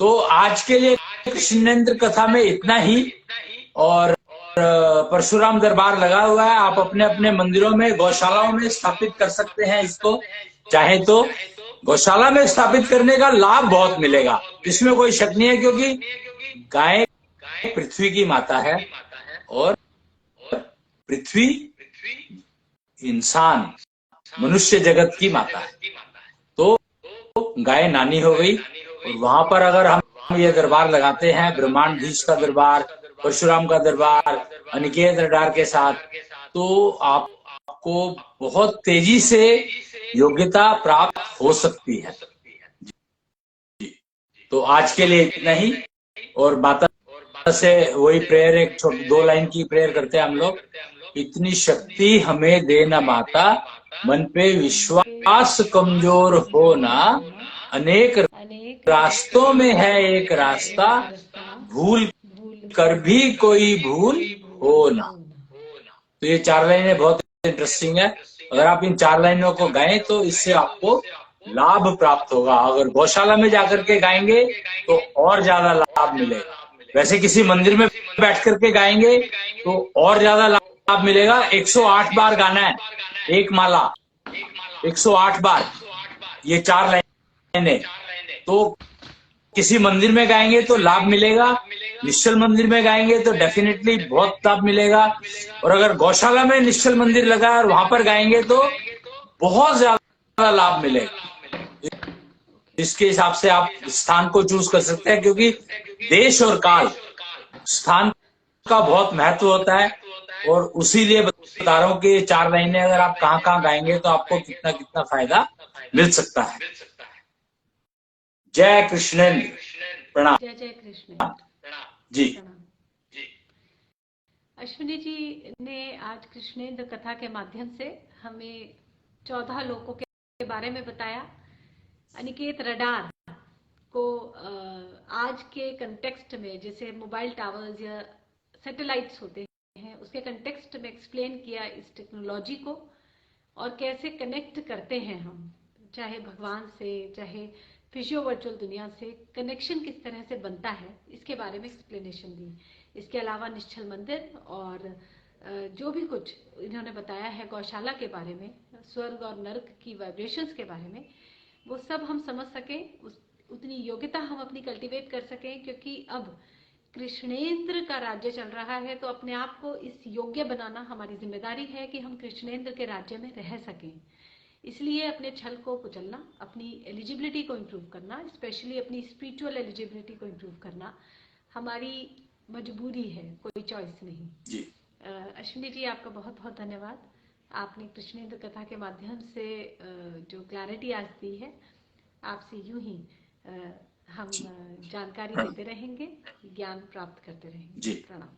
S2: तो आज के लिए कृष्णेंद्र कथा में इतना ही। और परशुराम दरबार लगा हुआ है, आप अपने अपने मंदिरों में, गौशालाओं में स्थापित कर सकते हैं इसको। चाहे तो गौशाला में स्थापित करने का लाभ बहुत मिलेगा, इसमें कोई शक नहीं है, क्योंकि गाय पृथ्वी की माता है और पृथ्वी इंसान मनुष्य जगत की माता है। तो गाय नानी हो गई, और वहां पर अगर हम ये दरबार लगाते हैं, ब्रह्मांडधीश का दरबार, परशुराम का दरबार, अनिकेत रडार के साथ, तो आपको बहुत तेजी से योग्यता प्राप्त हो सकती है। तो आज के लिए इतना ही, और माता से वही प्रेयर, एक 2 लाइन की प्रेयर करते हैं हम लोग। इतनी शक्ति हमें देना माता, मन पे विश्वास कमजोर होना, अनेक रास्तों में है एक रास्ता, भूल कर भी कोई भूल हो ना। तो ये 4 लाइनें बहुत इंटरेस्टिंग है। अगर आप इन 4 लाइनों को गाएं तो इससे आपको लाभ प्राप्त होगा। अगर गौशाला में जाकर के गाएंगे तो और ज्यादा लाभ मिलेगा। वैसे किसी मंदिर में बैठ करके गाएंगे तो और ज्यादा लाभ मिलेगा। 108 बार गाना है, एक माला 108 बार, ये 4 लाइनें। तो किसी मंदिर में गाएंगे तो लाभ मिलेगा, निश्चल मंदिर में गाएंगे तो डेफिनेटली बहुत लाभ मिलेगा, और अगर गौशाला में निश्चल मंदिर लगा और वहां पर गाएंगे तो बहुत ज्यादा लाभ मिलेगा। इसके हिसाब से आप स्थान को चूज कर सकते हैं, क्योंकि देश और काल, स्थान का बहुत महत्व होता है, और उसीलिए बता रहा हूं कि 4 लाइनें अगर आप कहाँ कहाँ गाएंगे तो आपको कितना कितना फायदा मिल सकता है। जय कृष्णेंद्र, प्रणाम।
S1: जय जय कृष्ण
S2: जी।
S1: प्रणाम। अश्विनी जी ने आज कृष्णेंद्र कथा के माध्यम से हमें 14 लोगों के बारे में बताया। अनिकेत रडार को आज के कंटेक्स्ट में, जैसे मोबाइल टावर्स या सैटेलाइट्स होते हैं, उसके कंटेक्स्ट में एक्सप्लेन किया इस टेक्नोलॉजी को, और कैसे कनेक्ट करते हैं हम, चाहे भगवान से, चाहे फिजियो वर्चुअल दुनिया से कनेक्शन किस तरह से बनता है, इसके बारे में एक्सप्लेनेशन दी। इसके अलावा निश्चल मंदिर और जो भी कुछ इन्होंने बताया है गौशाला के बारे में, स्वर्ग और नर्क की वाइब्रेशंस के बारे में, वो सब हम समझ सकें, उतनी योग्यता हम अपनी कल्टीवेट कर सकें, क्योंकि अब कृष्णेंद्र का राज्य चल रहा है। तो अपने आप को इस योग्य बनाना हमारी जिम्मेदारी है कि हम कृष्णेंद्र के राज्य में रह सकें। इसलिए अपने छल को कुचलना, अपनी एलिजिबिलिटी को इम्प्रूव करना, स्पेशली अपनी स्पिरिचुअल एलिजिबिलिटी को इम्प्रूव करना हमारी मजबूरी है, कोई चॉइस नहीं
S2: जी।
S1: अश्विनी जी, आपका बहुत बहुत धन्यवाद। आपने कृष्णेंद्र कथा के माध्यम से जो क्लैरिटी आज दी है, आपसे यूं ही हम जानकारी देते रहेंगे, ज्ञान प्राप्त करते रहेंगे।
S2: जी।
S1: प्रणाम।